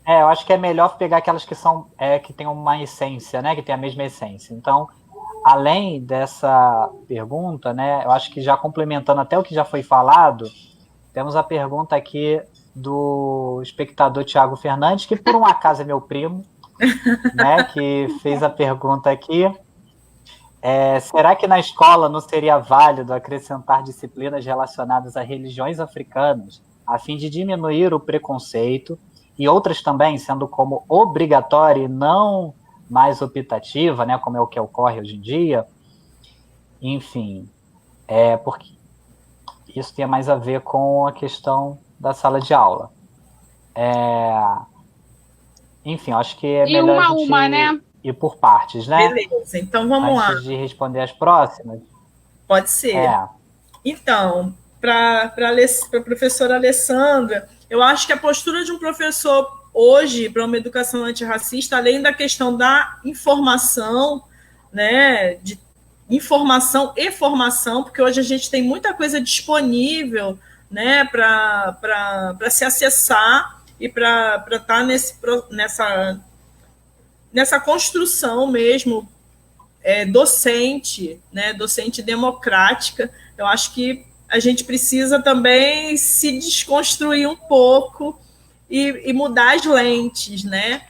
Eu acho que é melhor pegar aquelas que são que tem uma essência, né? Que tem a mesma essência. Então, além dessa pergunta, né? Eu acho que já complementando até o que já foi falado, temos a pergunta aqui do espectador Tiago Fernandes, que por um acaso é meu primo, né? Que fez a pergunta aqui. Será que na escola não seria válido acrescentar disciplinas relacionadas a religiões africanas, a fim de diminuir o preconceito, e outras também sendo como obrigatória e não mais optativa, né, como é o que ocorre hoje em dia? Enfim, porque isso tem mais a ver com a questão da sala de aula. Enfim, acho que é melhor a gente né? ir por partes, né? Beleza, então vamos lá. Antes de responder as próximas. Pode ser. Então, para a professora Alessandra, eu acho que a postura de um professor hoje para uma educação antirracista, além da questão da informação, né, de informação e formação, porque hoje a gente tem muita coisa disponível, né, para se acessar e para estar nessa construção mesmo docente, né, docente democrática. Eu acho que a gente precisa também se desconstruir um pouco e mudar as lentes, né?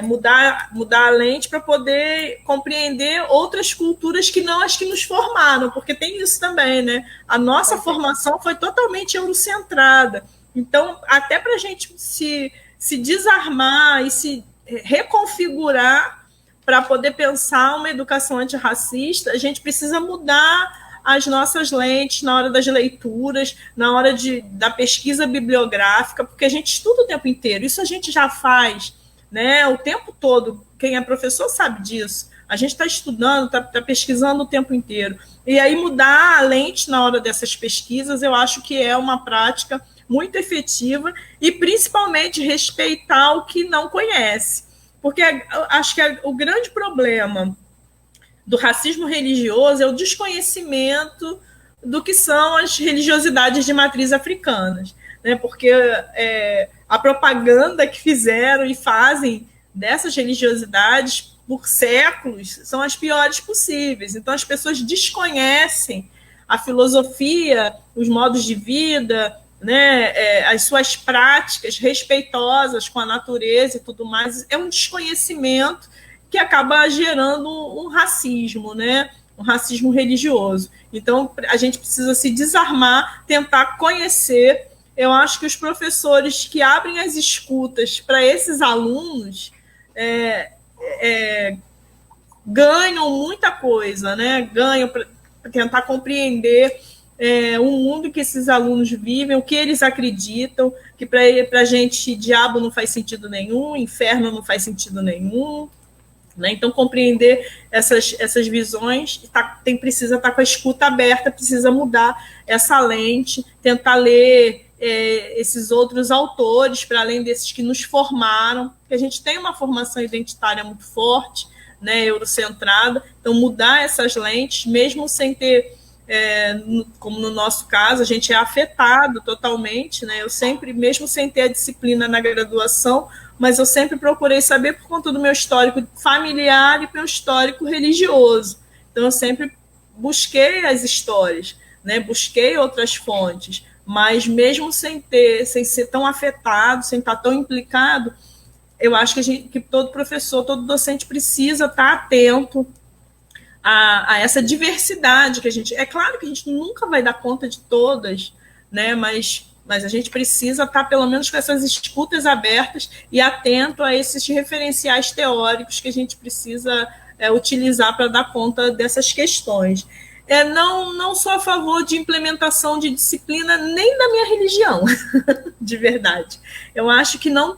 Mudar a lente para poder compreender outras culturas que não as que nos formaram, porque tem isso também, né? A nossa formação foi totalmente eurocentrada. Então, até para a gente se desarmar e se reconfigurar para poder pensar uma educação antirracista, a gente precisa mudar as nossas lentes na hora das leituras, na hora da pesquisa bibliográfica, porque a gente estuda o tempo inteiro, isso a gente já faz, né, o tempo todo. Quem é professor sabe disso. A gente está estudando, está pesquisando o tempo inteiro. E aí mudar a lente na hora dessas pesquisas, eu acho que é uma prática muito efetiva e, principalmente, respeitar o que não conhece. Porque acho que o grande problema do racismo religioso é o desconhecimento do que são as religiosidades de matriz africanas, né? Porque a propaganda que fizeram e fazem dessas religiosidades por séculos são as piores possíveis. Então, as pessoas desconhecem a filosofia, os modos de vida, né, as suas práticas respeitosas com a natureza e tudo mais. É um desconhecimento que acaba gerando um racismo, né, um racismo religioso. Então, a gente precisa se desarmar, tentar conhecer. Eu acho que os professores que abrem as escutas para esses alunos ganham muita coisa, né? Ganham para tentar compreender o mundo que esses alunos vivem, o que eles acreditam, que para a gente diabo não faz sentido nenhum, inferno não faz sentido nenhum, né? Então, compreender essas visões precisa estar com a escuta aberta, precisa mudar essa lente, tentar ler esses outros autores, para além desses que nos formaram, que a gente tem uma formação identitária muito forte, né, eurocentrada. Então, mudar essas lentes, mesmo sem ter, como no nosso caso, a gente é afetado totalmente, né? Eu sempre, mesmo sem ter a disciplina na graduação, mas eu sempre procurei saber por conta do meu histórico familiar e meu histórico religioso. Então, eu sempre busquei as histórias, né? Busquei outras fontes, mas mesmo sem ser tão afetado, sem estar tão implicado, eu acho que todo professor, todo docente precisa estar atento a essa diversidade que a gente... É claro que a gente nunca vai dar conta de todas, né? Mas a gente precisa estar, pelo menos, com essas escutas abertas e atento a esses referenciais teóricos que a gente precisa utilizar para dar conta dessas questões. Não sou a favor de implementação de disciplina nem da minha religião, de verdade. Eu acho que não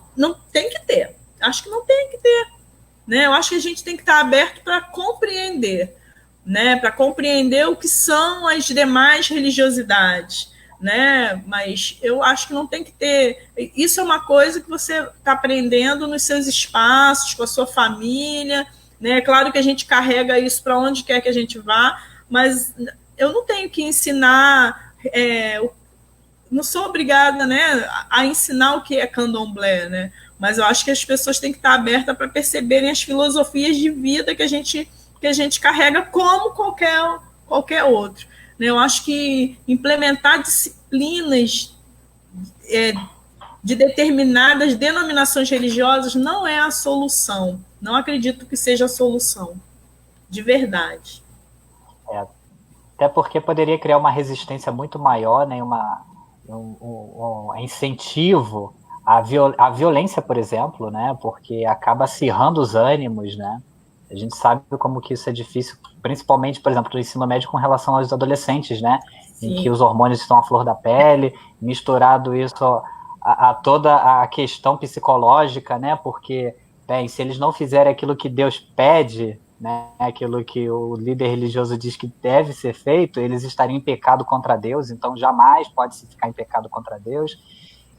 tem que ter. Acho que não tem que ter. Né? Eu acho que a gente tem que estar aberto para compreender. né, para compreender o que são as demais religiosidades, né? Mas eu acho que não tem que ter. Isso é uma coisa que você está aprendendo nos seus espaços, com a sua família, né? É claro que a gente carrega isso para onde quer que a gente vá, mas eu não tenho que ensinar. Não sou obrigada, né, a ensinar o que é candomblé, né? Mas eu acho que as pessoas têm que estar abertas para perceberem as filosofias de vida que a gente carrega como qualquer outro. Eu acho que implementar disciplinas de determinadas denominações religiosas não é a solução. Não acredito que seja a solução, de verdade. Até porque poderia criar uma resistência muito maior, né, um incentivo à violência, por exemplo, né, porque acaba acirrando os ânimos, né? A gente sabe como que isso é difícil, principalmente, por exemplo, no ensino médio com relação aos adolescentes, né? Sim. Em que os hormônios estão à flor da pele, misturado isso a toda a questão psicológica, né? Porque, bem, se eles não fizerem aquilo que Deus pede, né? Aquilo que o líder religioso diz que deve ser feito, eles estariam em pecado contra Deus, então jamais pode se ficar em pecado contra Deus.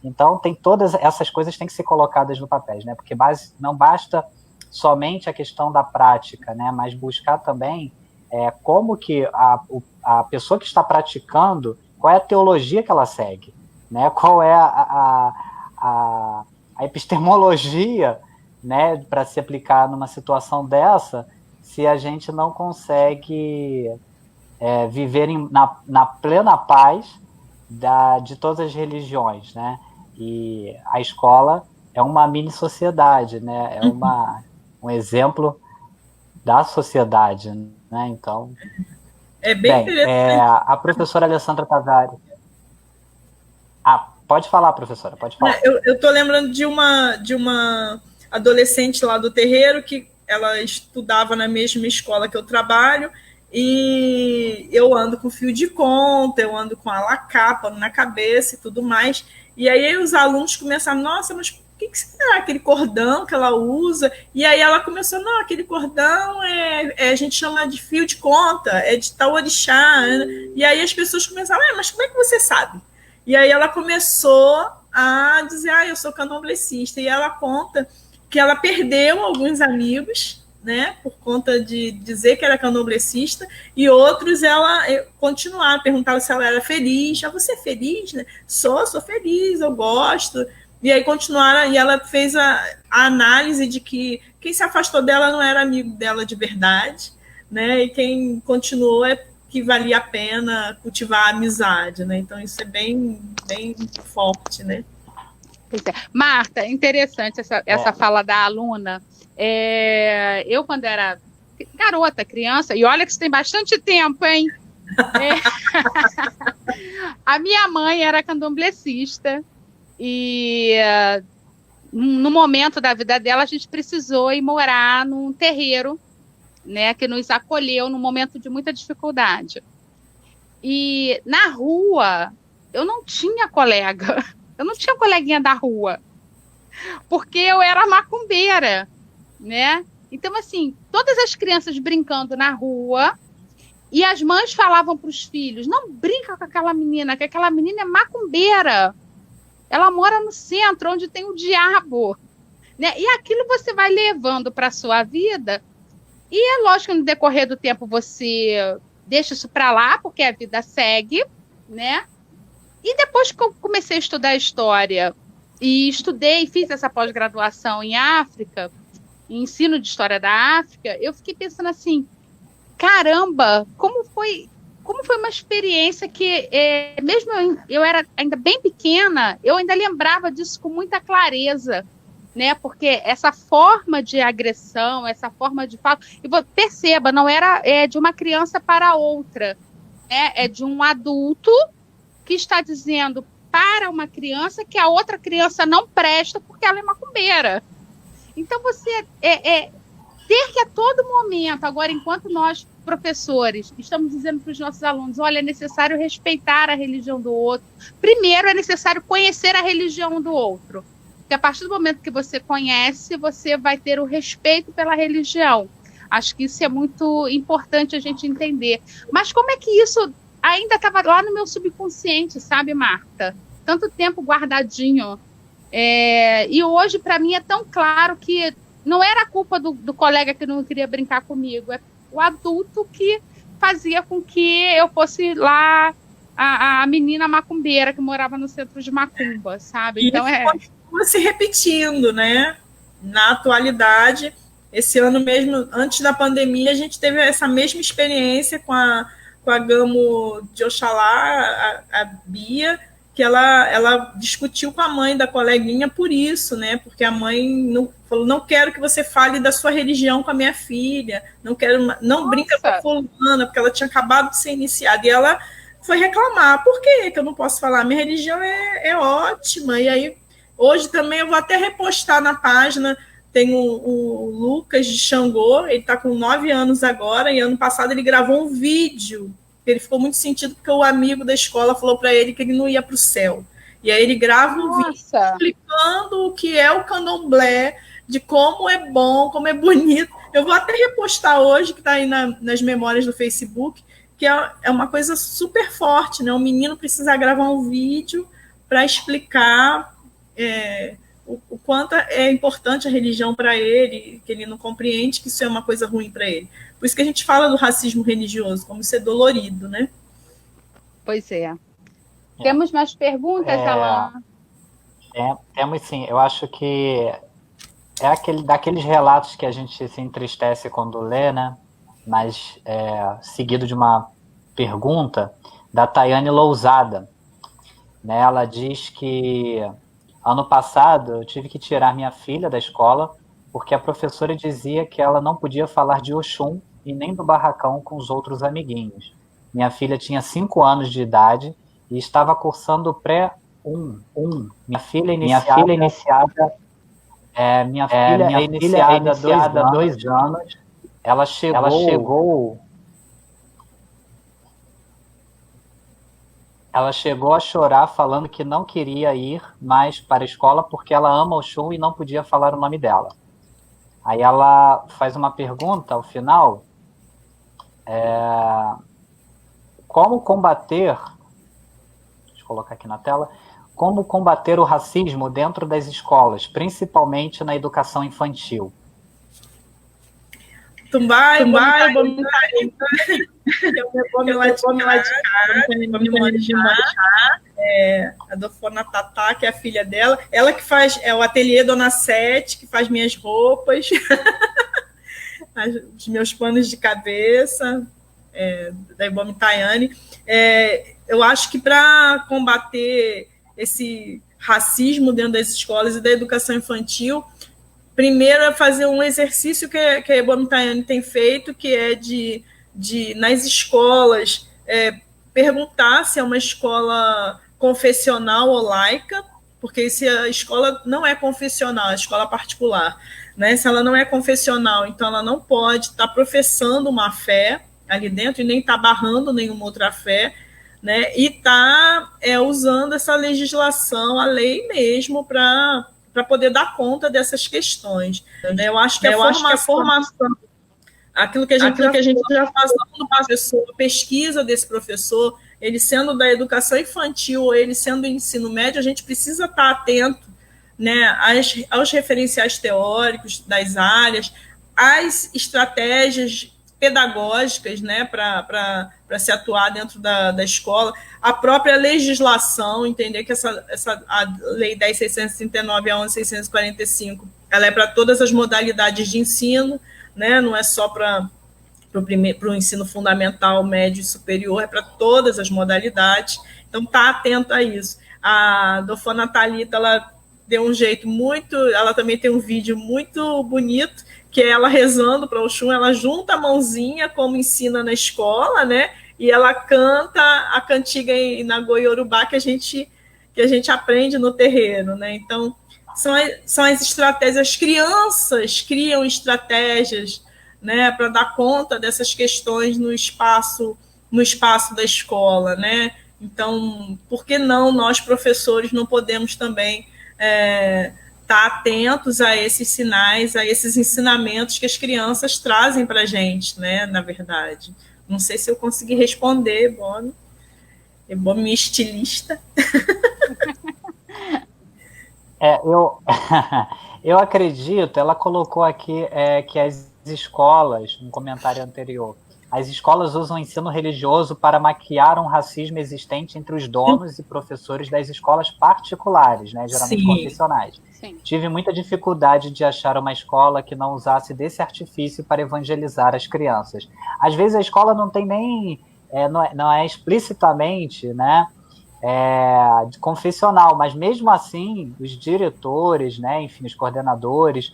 Então, tem todas essas coisas têm que ser colocadas no papel, né? Porque não basta somente a questão da prática, né, mas buscar também como que a pessoa que está praticando, qual é a teologia que ela segue, né, qual é a epistemologia, né, para se aplicar numa situação dessa, se a gente não consegue viver na plena paz de todas as religiões, né, e a escola é uma mini sociedade, né, um exemplo da sociedade, né? Então, é bem interessante. A professora Alessandra Tavares. Pode falar, professora, pode falar. Eu estou lembrando de uma adolescente lá do terreiro que ela estudava na mesma escola que eu trabalho, e eu ando com fio de conta, eu ando com a lacapa na cabeça e tudo mais, e aí os alunos começaram, nossa, mas o que será aquele cordão que ela usa? E aí ela começou, não, aquele cordão a gente chama de fio de conta, é de tal orixá. E aí as pessoas começaram, mas como é que você sabe? E aí ela começou a dizer, eu sou candomblessista. E ela conta que ela perdeu alguns amigos, né, por conta de dizer que era candomblessista, e outros ela continuaram, perguntaram se ela era feliz. Você é feliz? Né? Sou feliz, eu gosto. E aí continuaram, e ela fez a análise de que quem se afastou dela não era amigo dela de verdade, né? E quem continuou que valia a pena cultivar a amizade, né? Então isso é bem, bem forte, né? Marta, interessante essa fala da aluna. Eu, quando era garota, criança, e olha que isso tem bastante tempo, hein? A minha mãe era candomblessista. E no momento da vida dela, a gente precisou ir morar num terreiro, né, que nos acolheu num momento de muita dificuldade. E na rua, eu não tinha colega, eu não tinha coleguinha da rua, porque eu era macumbeira, né? Então, assim, todas as crianças brincando na rua, e as mães falavam para os filhos, não brinca com aquela menina, que aquela menina é macumbeira. Ela mora no centro, onde tem o diabo. Né? E aquilo você vai levando para a sua vida, e é lógico que no decorrer do tempo você deixa isso para lá, porque a vida segue, né? E depois que eu comecei a estudar história, e fiz essa pós-graduação em África, em ensino de história da África, eu fiquei pensando assim, caramba, como foi uma experiência que, mesmo eu era ainda bem pequena, eu ainda lembrava disso com muita clareza, né? Porque essa forma de agressão, essa forma de fala, e perceba, não era de uma criança para outra, né? É de um adulto que está dizendo para uma criança que a outra criança não presta porque ela é macumbeira. Então, você ter que a todo momento, agora, enquanto nós, professores, estamos dizendo para os nossos alunos, olha, é necessário respeitar a religião do outro. Primeiro, é necessário conhecer a religião do outro. Porque a partir do momento que você conhece, você vai ter o respeito pela religião. Acho que isso é muito importante a gente entender. Mas como é que isso ainda estava lá no meu subconsciente, sabe, Marta? Tanto tempo guardadinho. E hoje, para mim, é tão claro que não era a culpa do colega que não queria brincar comigo, é o adulto que fazia com que eu fosse lá a menina macumbeira que morava no centro de Macumba, sabe? Então continua se repetindo, né? Na atualidade, esse ano mesmo, antes da pandemia, a gente teve essa mesma experiência com a Gamo de Oxalá, a Bia, que ela discutiu com a mãe da coleguinha por isso, né? Porque a mãe falou, não quero que você fale da sua religião com a minha filha, não brinca com a fulana, porque ela tinha acabado de ser iniciada. E ela foi reclamar, por que eu não posso falar? Minha religião é ótima. E aí, hoje também eu vou até repostar na página, tem o Lucas de Xangô, ele está com 9 anos agora, e ano passado ele gravou um vídeo. Ele ficou muito sentido porque o amigo da escola falou para ele que ele não ia para o céu. E aí ele grava um vídeo explicando o que é o candomblé, de como é bom, como é bonito. Eu vou até repostar hoje, que está aí nas memórias do Facebook, que é uma coisa super forte, né? O menino precisa gravar um vídeo para explicar o quanto é importante a religião para ele, que ele não compreende que isso é uma coisa ruim para ele. Por isso que a gente fala do racismo religioso, como isso é dolorido, né? Pois é. Temos mais perguntas, Alan? Temos sim. Eu acho que daqueles relatos que a gente se entristece quando lê, né? Mas seguido de uma pergunta da Tayane Lousada. Né? Ela diz que ano passado eu tive que tirar minha filha da escola porque a professora dizia que ela não podia falar de Oxum e nem do barracão com os outros amiguinhos. Minha filha tinha 5 anos de idade e estava cursando o pré-1. Minha filha é iniciada há 2 anos. Ela chegou a chorar falando que não queria ir mais para a escola porque ela ama Oxum e não podia falar o nome dela. Aí ela faz uma pergunta ao final, como combater, deixa eu colocar aqui na tela, como combater o racismo dentro das escolas, principalmente na educação infantil? Tumbai, vamos lá de cá. A Dofona Tatá, que é a filha dela, ela que faz o ateliê Dona Sete, que faz minhas roupas, os meus panos de cabeça, da Ibome Tayane. Eu acho que para combater esse racismo dentro das escolas e da educação infantil, primeiro é fazer um exercício que a Ibome Tayane tem feito, que é de nas escolas, perguntar se é uma escola confessional ou laica, porque se a escola não é confessional, a escola particular, né? Se ela não é confessional, então ela não pode estar professando uma fé ali dentro e nem estar barrando nenhuma outra fé, né? E está usando essa legislação, a lei mesmo, para poder dar conta dessas questões. Eu acho que a formação, aquilo que a gente já faz do professor, a pesquisa desse professor, ele sendo da educação infantil ou ele sendo do ensino médio, a gente precisa estar atento, né, aos referenciais teóricos das áreas, às estratégias pedagógicas, né, para se atuar dentro da escola, a própria legislação, entender que a Lei 10.639 e a 11.645, ela é para todas as modalidades de ensino, né, não é só para o ensino fundamental, médio e superior, é para todas as modalidades. Então, está atento a isso. A Dofona Thalita, ela deu um jeito muito... Ela também tem um vídeo muito bonito, que é ela rezando para o Oxum, ela junta a mãozinha, como ensina na escola, né? E ela canta a cantiga na Goiorubá que a gente aprende no terreiro, né? Então, são as estratégias. As crianças criam estratégias, né, para dar conta dessas questões no espaço da escola, né? Então, por que não nós, professores, não podemos também estar atentos a esses sinais, a esses ensinamentos que as crianças trazem para a gente, né, na verdade. Não sei se eu consegui responder, Bono. É bom, minha estilista. Eu acredito, ela colocou aqui que as escolas, um comentário anterior, as escolas usam o ensino religioso para maquiar um racismo existente entre os donos e professores das escolas particulares, né, geralmente confessionais. Sim. Tive muita dificuldade de achar uma escola que não usasse desse artifício para evangelizar as crianças. Às vezes a escola não tem nem, não é explicitamente, né, de confessional, mas mesmo assim, os diretores, né, enfim, os coordenadores,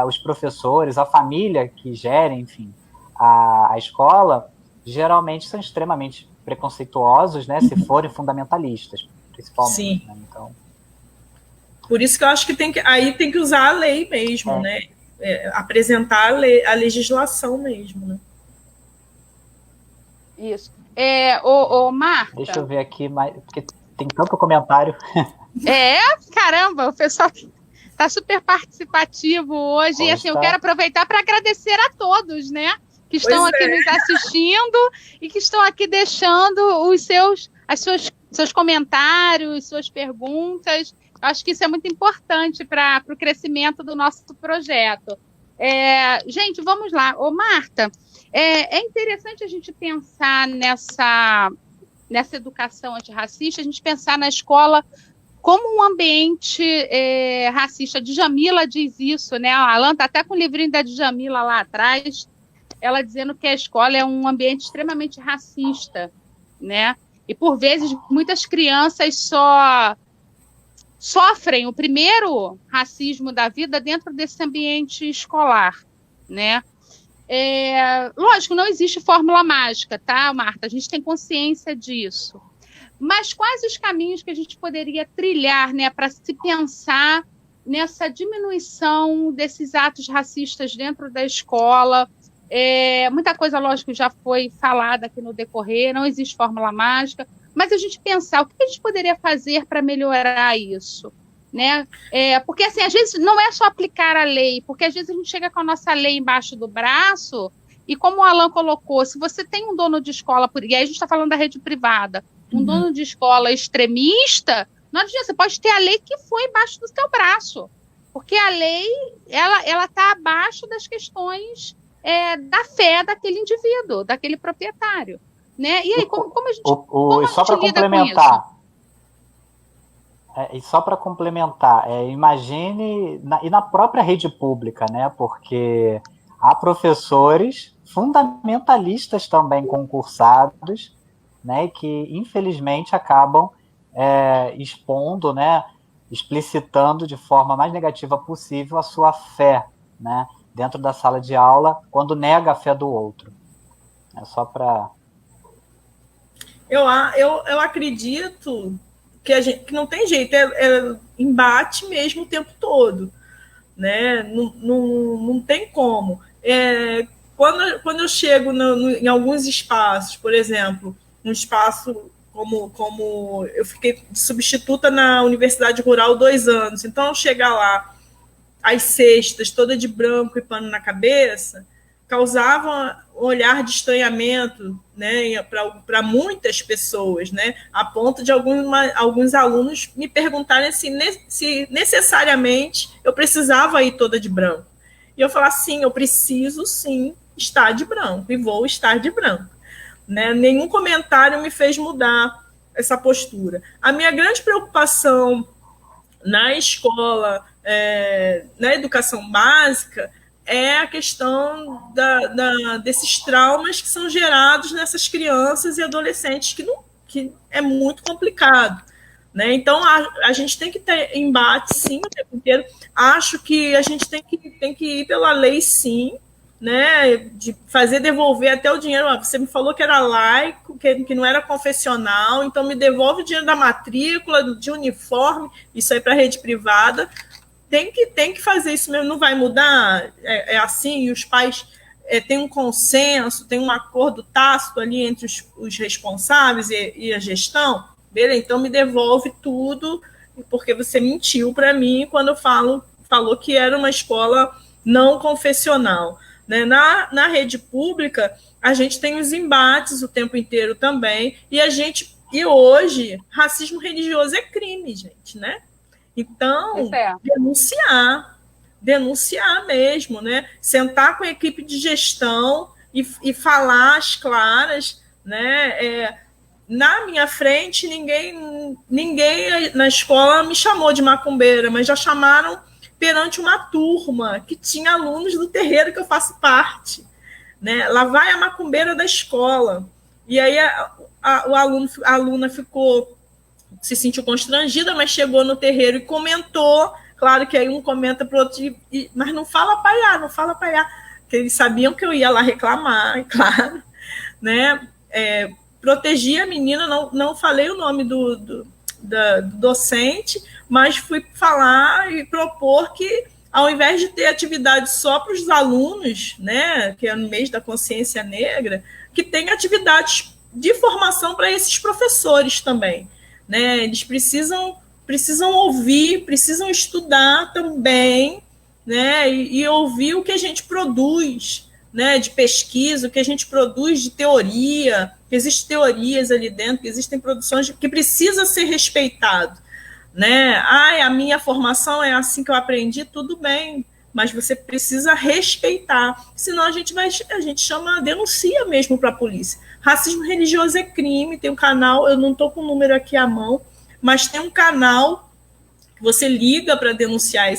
os professores, a família que gera, enfim, a escola, geralmente são extremamente preconceituosos, né, se forem fundamentalistas, principalmente. Sim. Né, então... Por isso que eu acho que tem que usar a lei mesmo, né, apresentar a legislação mesmo, né. Isso. Marta. Deixa eu ver aqui, porque tem tanto comentário. Caramba, o pessoal está super participativo hoje. E assim, eu quero aproveitar para agradecer a todos, né? Que estão aqui nos assistindo e que estão aqui deixando os seus comentários, suas perguntas. Acho que isso é muito importante para o crescimento do nosso projeto. Gente, vamos lá. Marta, é interessante a gente pensar nessa educação antirracista, a gente pensar na escola como um ambiente racista. A Djamila diz isso, né? A Alan está até com o livrinho da Djamila lá atrás, ela dizendo que a escola é um ambiente extremamente racista, né? E, por vezes, muitas crianças só sofrem o primeiro racismo da vida dentro desse ambiente escolar, né? Lógico, não existe fórmula mágica, tá, Marta? A gente tem consciência disso. Mas quais os caminhos que a gente poderia trilhar, né, para se pensar nessa diminuição desses atos racistas dentro da escola? Muita coisa, lógico, já foi falada aqui no decorrer, não existe fórmula mágica, mas a gente pensar o que a gente poderia fazer para melhorar isso, né? Porque, assim, às vezes não é só aplicar a lei, porque às vezes a gente chega com a nossa lei embaixo do braço e, como o Alan colocou, se você tem um dono de escola, e aí a gente está falando da rede privada, dono de escola extremista, não adianta, você pode ter a lei que foi embaixo do seu braço, porque a lei ela está abaixo das questões da fé daquele indivíduo, daquele proprietário, né? E aí, como a gente, como só para complementar, e só para complementar, imagine e na própria rede pública, né? Porque há professores fundamentalistas também concursados, né? Que infelizmente acabam expondo, né? Explicitando de forma mais negativa possível a sua fé, né? Dentro da sala de aula, quando nega a fé do outro. É só para... Eu acredito que não tem jeito, embate mesmo o tempo todo, né? Não tem como. Quando eu chego em alguns espaços, por exemplo, um espaço como eu fiquei de substituta na Universidade Rural 2 anos, então eu chegar lá às sextas, toda de branco e pano na cabeça, causava um olhar de estranhamento, né, para muitas pessoas, né, a ponto de alguns alunos me perguntarem se necessariamente eu precisava ir toda de branco. E eu falar, sim, eu preciso sim estar de branco e vou estar de branco. Né? Nenhum comentário me fez mudar essa postura. A minha grande preocupação na escola, na educação básica, é a questão desses traumas que são gerados nessas crianças e adolescentes, que é muito complicado. Né? Então, a gente tem que ter embate, sim, o tempo inteiro. Acho que a gente tem que ir pela lei, sim, né? De fazer devolver até o dinheiro. Você me falou que era laico, que não era confessional, então me devolve o dinheiro da matrícula, de uniforme, isso aí para a rede privada. Tem que fazer isso mesmo, não vai mudar, assim, e os pais têm um consenso, tem um acordo tácito ali entre os responsáveis e a gestão, beleza? Então me devolve tudo, porque você mentiu para mim quando eu falo falou que era uma escola não confessional, né? Na rede pública, a gente tem os embates o tempo inteiro também, e hoje, racismo religioso é crime, gente, né? Então, denunciar mesmo, né? Sentar com a equipe de gestão e falar às claras, né? Na minha frente, ninguém na escola me chamou de macumbeira, mas já chamaram perante uma turma que tinha alunos do terreiro que eu faço parte, né? Lá vai a macumbeira da escola. E aí a aluna se sentiu constrangida, mas chegou no terreiro e comentou. Claro que aí um comenta para o outro, mas não fala paiá, porque eles sabiam que eu ia lá reclamar, claro, né? Protegi a menina, não falei o nome do docente, mas fui falar e propor que, ao invés de ter atividade só para os alunos, né, que é no mês da consciência negra, que tenha atividades de formação para esses professores também, né? Eles precisam ouvir, precisam estudar também, né? E ouvir o que a gente produz, né? De pesquisa, o que a gente produz de teoria, que existem teorias ali dentro, que existem produções que precisa ser respeitado, né? A minha formação é assim que eu aprendi, tudo bem, mas você precisa respeitar, senão a gente denuncia mesmo para a polícia. Racismo religioso é crime, tem um canal, eu não estou com o número aqui à mão, mas tem um canal que você liga para denunciar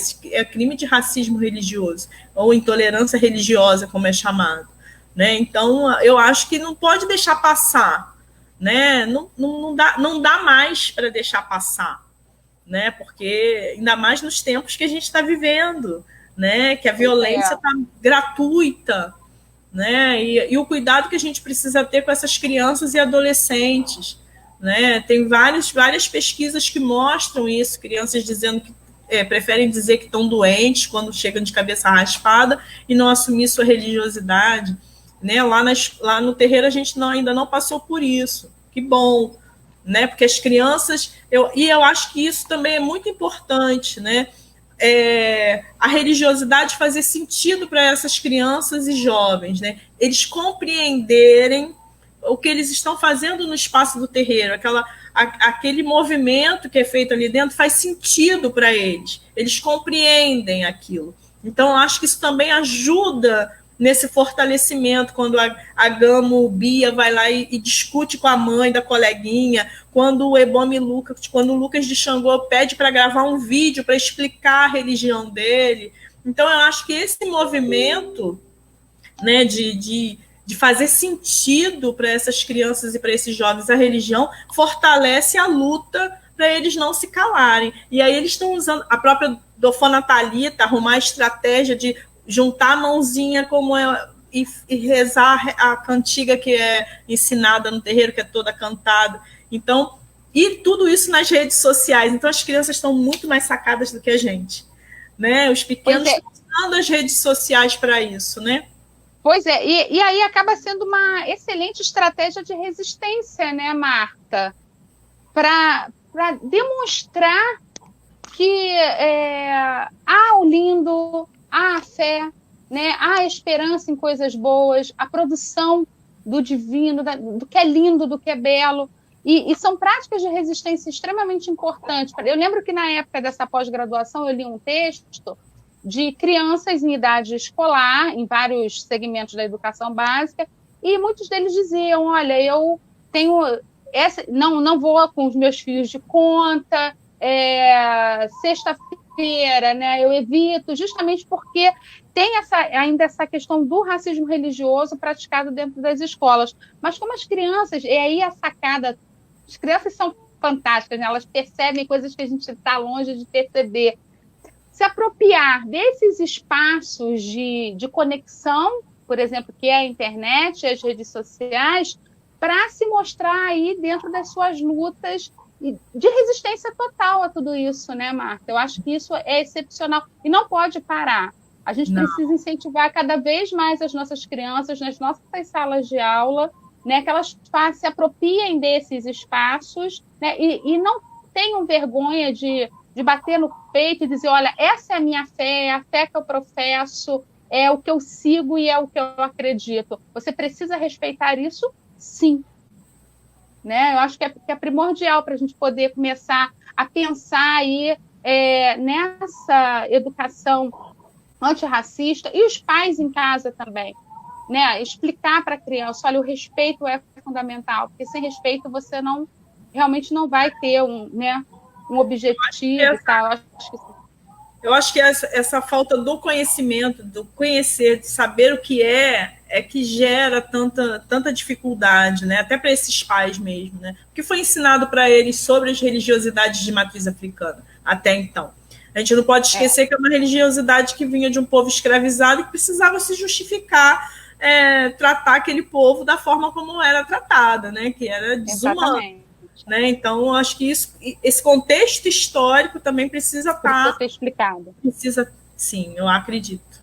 crime de racismo religioso, ou intolerância religiosa, como é chamado, né? Então, eu acho que não pode deixar passar, né? Não dá mais para deixar passar, né? Porque, ainda mais nos tempos que a gente está vivendo, né? Que a violência está gratuita, né? E o cuidado que a gente precisa ter com essas crianças e adolescentes, né? Tem várias pesquisas que mostram isso, crianças dizendo que preferem dizer que estão doentes quando chegam de cabeça raspada e não assumir sua religiosidade, né? Lá no terreiro a gente ainda não passou por isso, que bom, né? Porque as crianças, eu acho que isso também é muito importante, né? A religiosidade fazer sentido para essas crianças e jovens, né? Eles compreenderem o que eles estão fazendo no espaço do terreiro, aquele movimento que é feito ali dentro faz sentido para eles, eles compreendem aquilo. Então, eu acho que isso também ajuda nesse fortalecimento, quando a Gamo Bia vai lá e discute com a mãe da coleguinha, quando o Ebome Lucas, quando o Lucas de Xangô pede para gravar um vídeo para explicar a religião dele. Então, eu acho que esse movimento, né, de fazer sentido para essas crianças e para esses jovens a religião, fortalece a luta para eles não se calarem. E aí eles estão usando a própria Dofona Thalita, arrumar a estratégia de juntar a mãozinha e rezar a cantiga que é ensinada no terreiro, que é toda cantada. Então, e tudo isso nas redes sociais. Então, as crianças estão muito mais sacadas do que a gente, né? Os pequenos estão usando as redes sociais para isso, né? Pois é, e aí acaba sendo uma excelente estratégia de resistência, né, Marta? Para demonstrar que há o lindo, há a fé, né? Há a esperança em coisas boas, a produção do divino, do que é lindo, do que é belo. E são práticas de resistência extremamente importantes. Eu lembro que na época dessa pós-graduação eu li um texto de crianças em idade escolar, em vários segmentos da educação básica, e muitos deles diziam, olha, eu tenho... não vou com os meus filhos de conta, sexta-feira, né, eu evito, justamente porque tem ainda essa questão do racismo religioso praticado dentro das escolas. Mas como as crianças, e aí a sacada, as crianças são fantásticas, né? Elas percebem coisas que a gente está longe de perceber. Se apropriar desses espaços de conexão, por exemplo, que é a internet, as redes sociais, para se mostrar aí dentro das suas lutas de resistência total a tudo isso, né, Marta? Eu acho que isso é excepcional e não pode parar. A gente precisa incentivar cada vez mais as nossas crianças nas nossas salas de aula, né, que elas se apropriem desses espaços, né, e não tenham vergonha de de bater no peito e dizer, olha, essa é a minha fé, é a fé que eu professo, é o que eu sigo e é o que eu acredito. Você precisa respeitar isso? Sim. Né? Eu acho que é primordial para a gente poder começar a pensar aí nessa educação antirracista e os pais em casa também. Né? Explicar para a criança, olha, o respeito é fundamental, porque sem respeito você realmente não vai ter um objetivo e tal. Eu acho que essa falta do conhecimento, do conhecer, de saber o que é que gera tanta dificuldade, né? Até para esses pais mesmo, né? O que foi ensinado para eles sobre as religiosidades de matriz africana até então. A gente não pode esquecer que é uma religiosidade que vinha de um povo escravizado e que precisava se justificar, tratar aquele povo da forma como era tratada, né? Que era desumano. Né? Então, acho que esse contexto histórico também precisa ser explicado. Precisa, sim, eu acredito.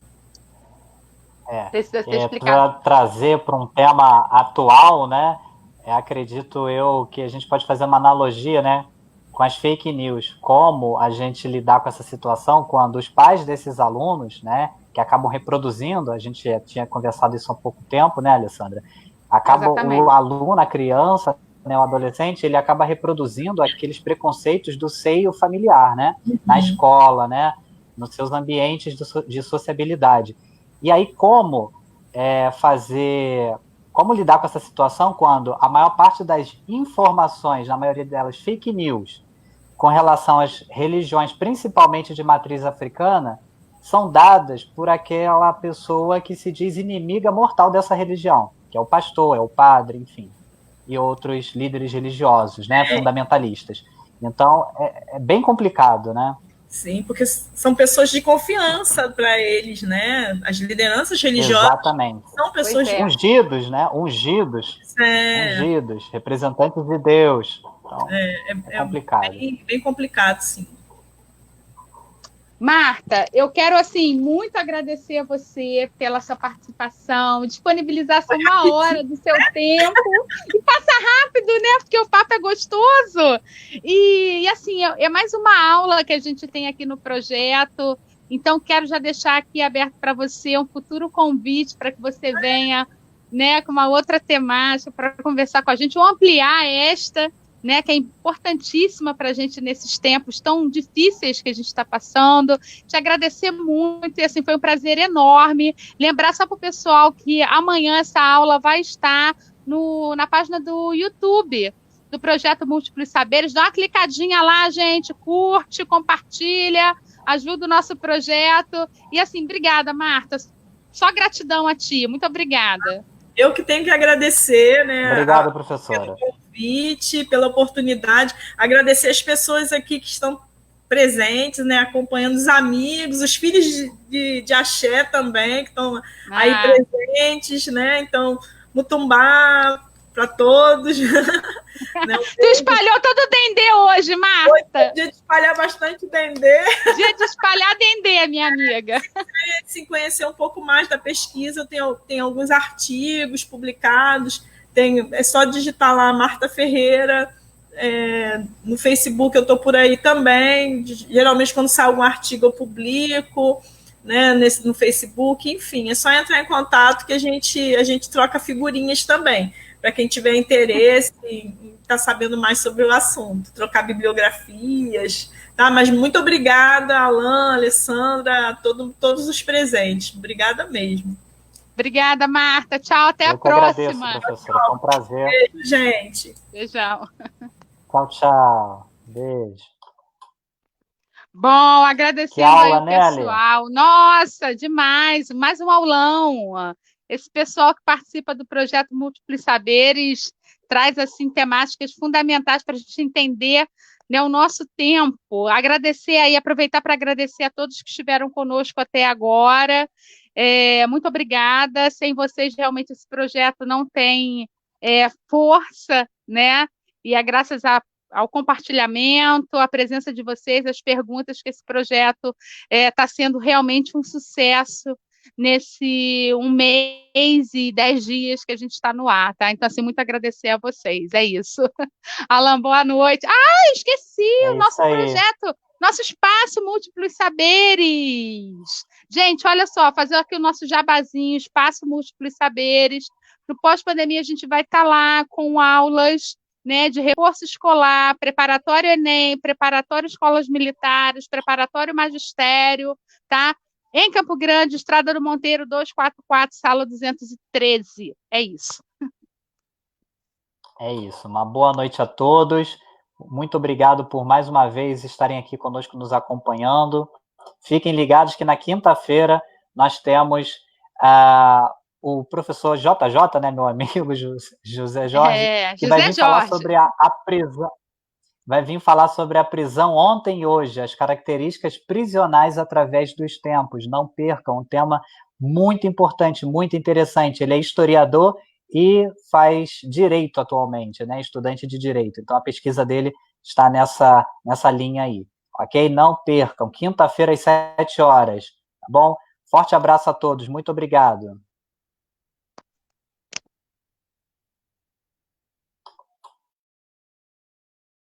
Precisa ser explicado. Para trazer para um tema atual, né? Acredito eu que a gente pode fazer uma analogia, né? Com as fake news. Como a gente lidar com essa situação quando os pais desses alunos, né? Que acabam reproduzindo, a gente tinha conversado isso há pouco tempo, né, Alessandra? O aluno, a criança, né, o adolescente, ele acaba reproduzindo aqueles preconceitos do seio familiar, né? Na escola, né? Nos seus ambientes de sociabilidade. E aí, como lidar com essa situação quando a maior parte das informações, na maioria delas fake news, com relação às religiões, principalmente de matriz africana, são dadas por aquela pessoa que se diz inimiga mortal dessa religião, que é o pastor, é o padre, enfim, e outros líderes religiosos, né, fundamentalistas. Então, é bem complicado, né? Sim, porque são pessoas de confiança para eles, né? As lideranças religiosas. Exatamente. São pessoas ungidos, né? Ungidos, representantes de Deus. Então, é complicado. Bem complicado, sim. Marta, eu quero, assim, muito agradecer a você pela sua participação, disponibilizar essa 1 hora do seu tempo, e passa rápido, né, porque o papo é gostoso, e assim, é mais uma aula que a gente tem aqui no projeto, então quero já deixar aqui aberto para você um futuro convite para que você venha, né, com uma outra temática para conversar com a gente, ou ampliar esta, né, que é importantíssima para a gente nesses tempos tão difíceis que a gente está passando. Te agradecer muito, e assim, foi um prazer enorme. Lembrar só para o pessoal que amanhã essa aula vai estar na página do YouTube do Projeto Múltiplos Saberes. Dá uma clicadinha lá, gente, curte, compartilha, ajuda o nosso projeto. E assim, obrigada, Marta. Só gratidão a ti. Muito obrigada. Eu que tenho que agradecer, né? Obrigado, professora. Pelo convite, pela oportunidade. Agradecer as pessoas aqui que estão presentes, né? Acompanhando os amigos, os filhos de axé também, que estão aí presentes, né? Então, Mutumbá para todos. Né? Tu espalhou todo o dendê hoje, Marta. Hoje é dia de espalhar bastante dendê. Dia de espalhar dendê, minha amiga. Se conhecer um pouco mais da pesquisa, eu tenho alguns artigos publicados, é só digitar lá Marta Ferreira, no Facebook eu estou por aí também, geralmente quando sai algum artigo eu publico, né, no Facebook, enfim, é só entrar em contato que a gente troca figurinhas também, para quem tiver interesse em estar sabendo mais sobre o assunto, trocar bibliografias, tá? Mas muito obrigada, Alan, Alessandra, todos os presentes. Obrigada mesmo. Obrigada, Marta. Tchau, até a próxima. Agradeço, professora. Foi um prazer. Beijo, gente. Beijão. Tchau, tchau. Beijo. Bom, agradecendo aula, aí o pessoal. Né, nossa, demais. Mais um aulão. Esse pessoal que participa do projeto Múltiplos Saberes traz assim temáticas fundamentais para a gente entender, né, o nosso tempo. Agradecer aí, aproveitar para agradecer a todos que estiveram conosco até agora. Muito obrigada. Sem vocês, realmente, esse projeto não tem força, né? E é graças ao compartilhamento, à presença de vocês, às perguntas, que esse projeto está sendo realmente um sucesso nesse 1 mês e 10 dias que a gente está no ar, tá? Então, assim, muito agradecer a vocês, é isso. Alan, boa noite. Esqueci o nosso projeto Nosso espaço Múltiplos Saberes. Gente, olha só, fazer aqui o nosso jabazinho, espaço Múltiplos Saberes. No pós-pandemia, a gente vai estar lá com aulas, né, de reforço escolar, preparatório Enem, preparatório escolas militares, preparatório magistério, tá? Em Campo Grande, Estrada do Monteiro, 244, sala 213. É isso. É isso. Uma boa noite a todos. Muito obrigado por mais uma vez estarem aqui conosco nos acompanhando. Fiquem ligados que na quinta-feira nós temos o professor JJ, né, meu amigo José Jorge, que vai vir falar sobre a prisão. Vai vir falar sobre a prisão ontem e hoje, as características prisionais através dos tempos. Não percam, um tema muito importante, muito interessante. Ele é historiador e faz direito atualmente, né? Estudante de direito. Então a pesquisa dele está nessa linha aí, ok? Não percam, quinta-feira às 7 horas, tá bom? Forte abraço a todos, muito obrigado.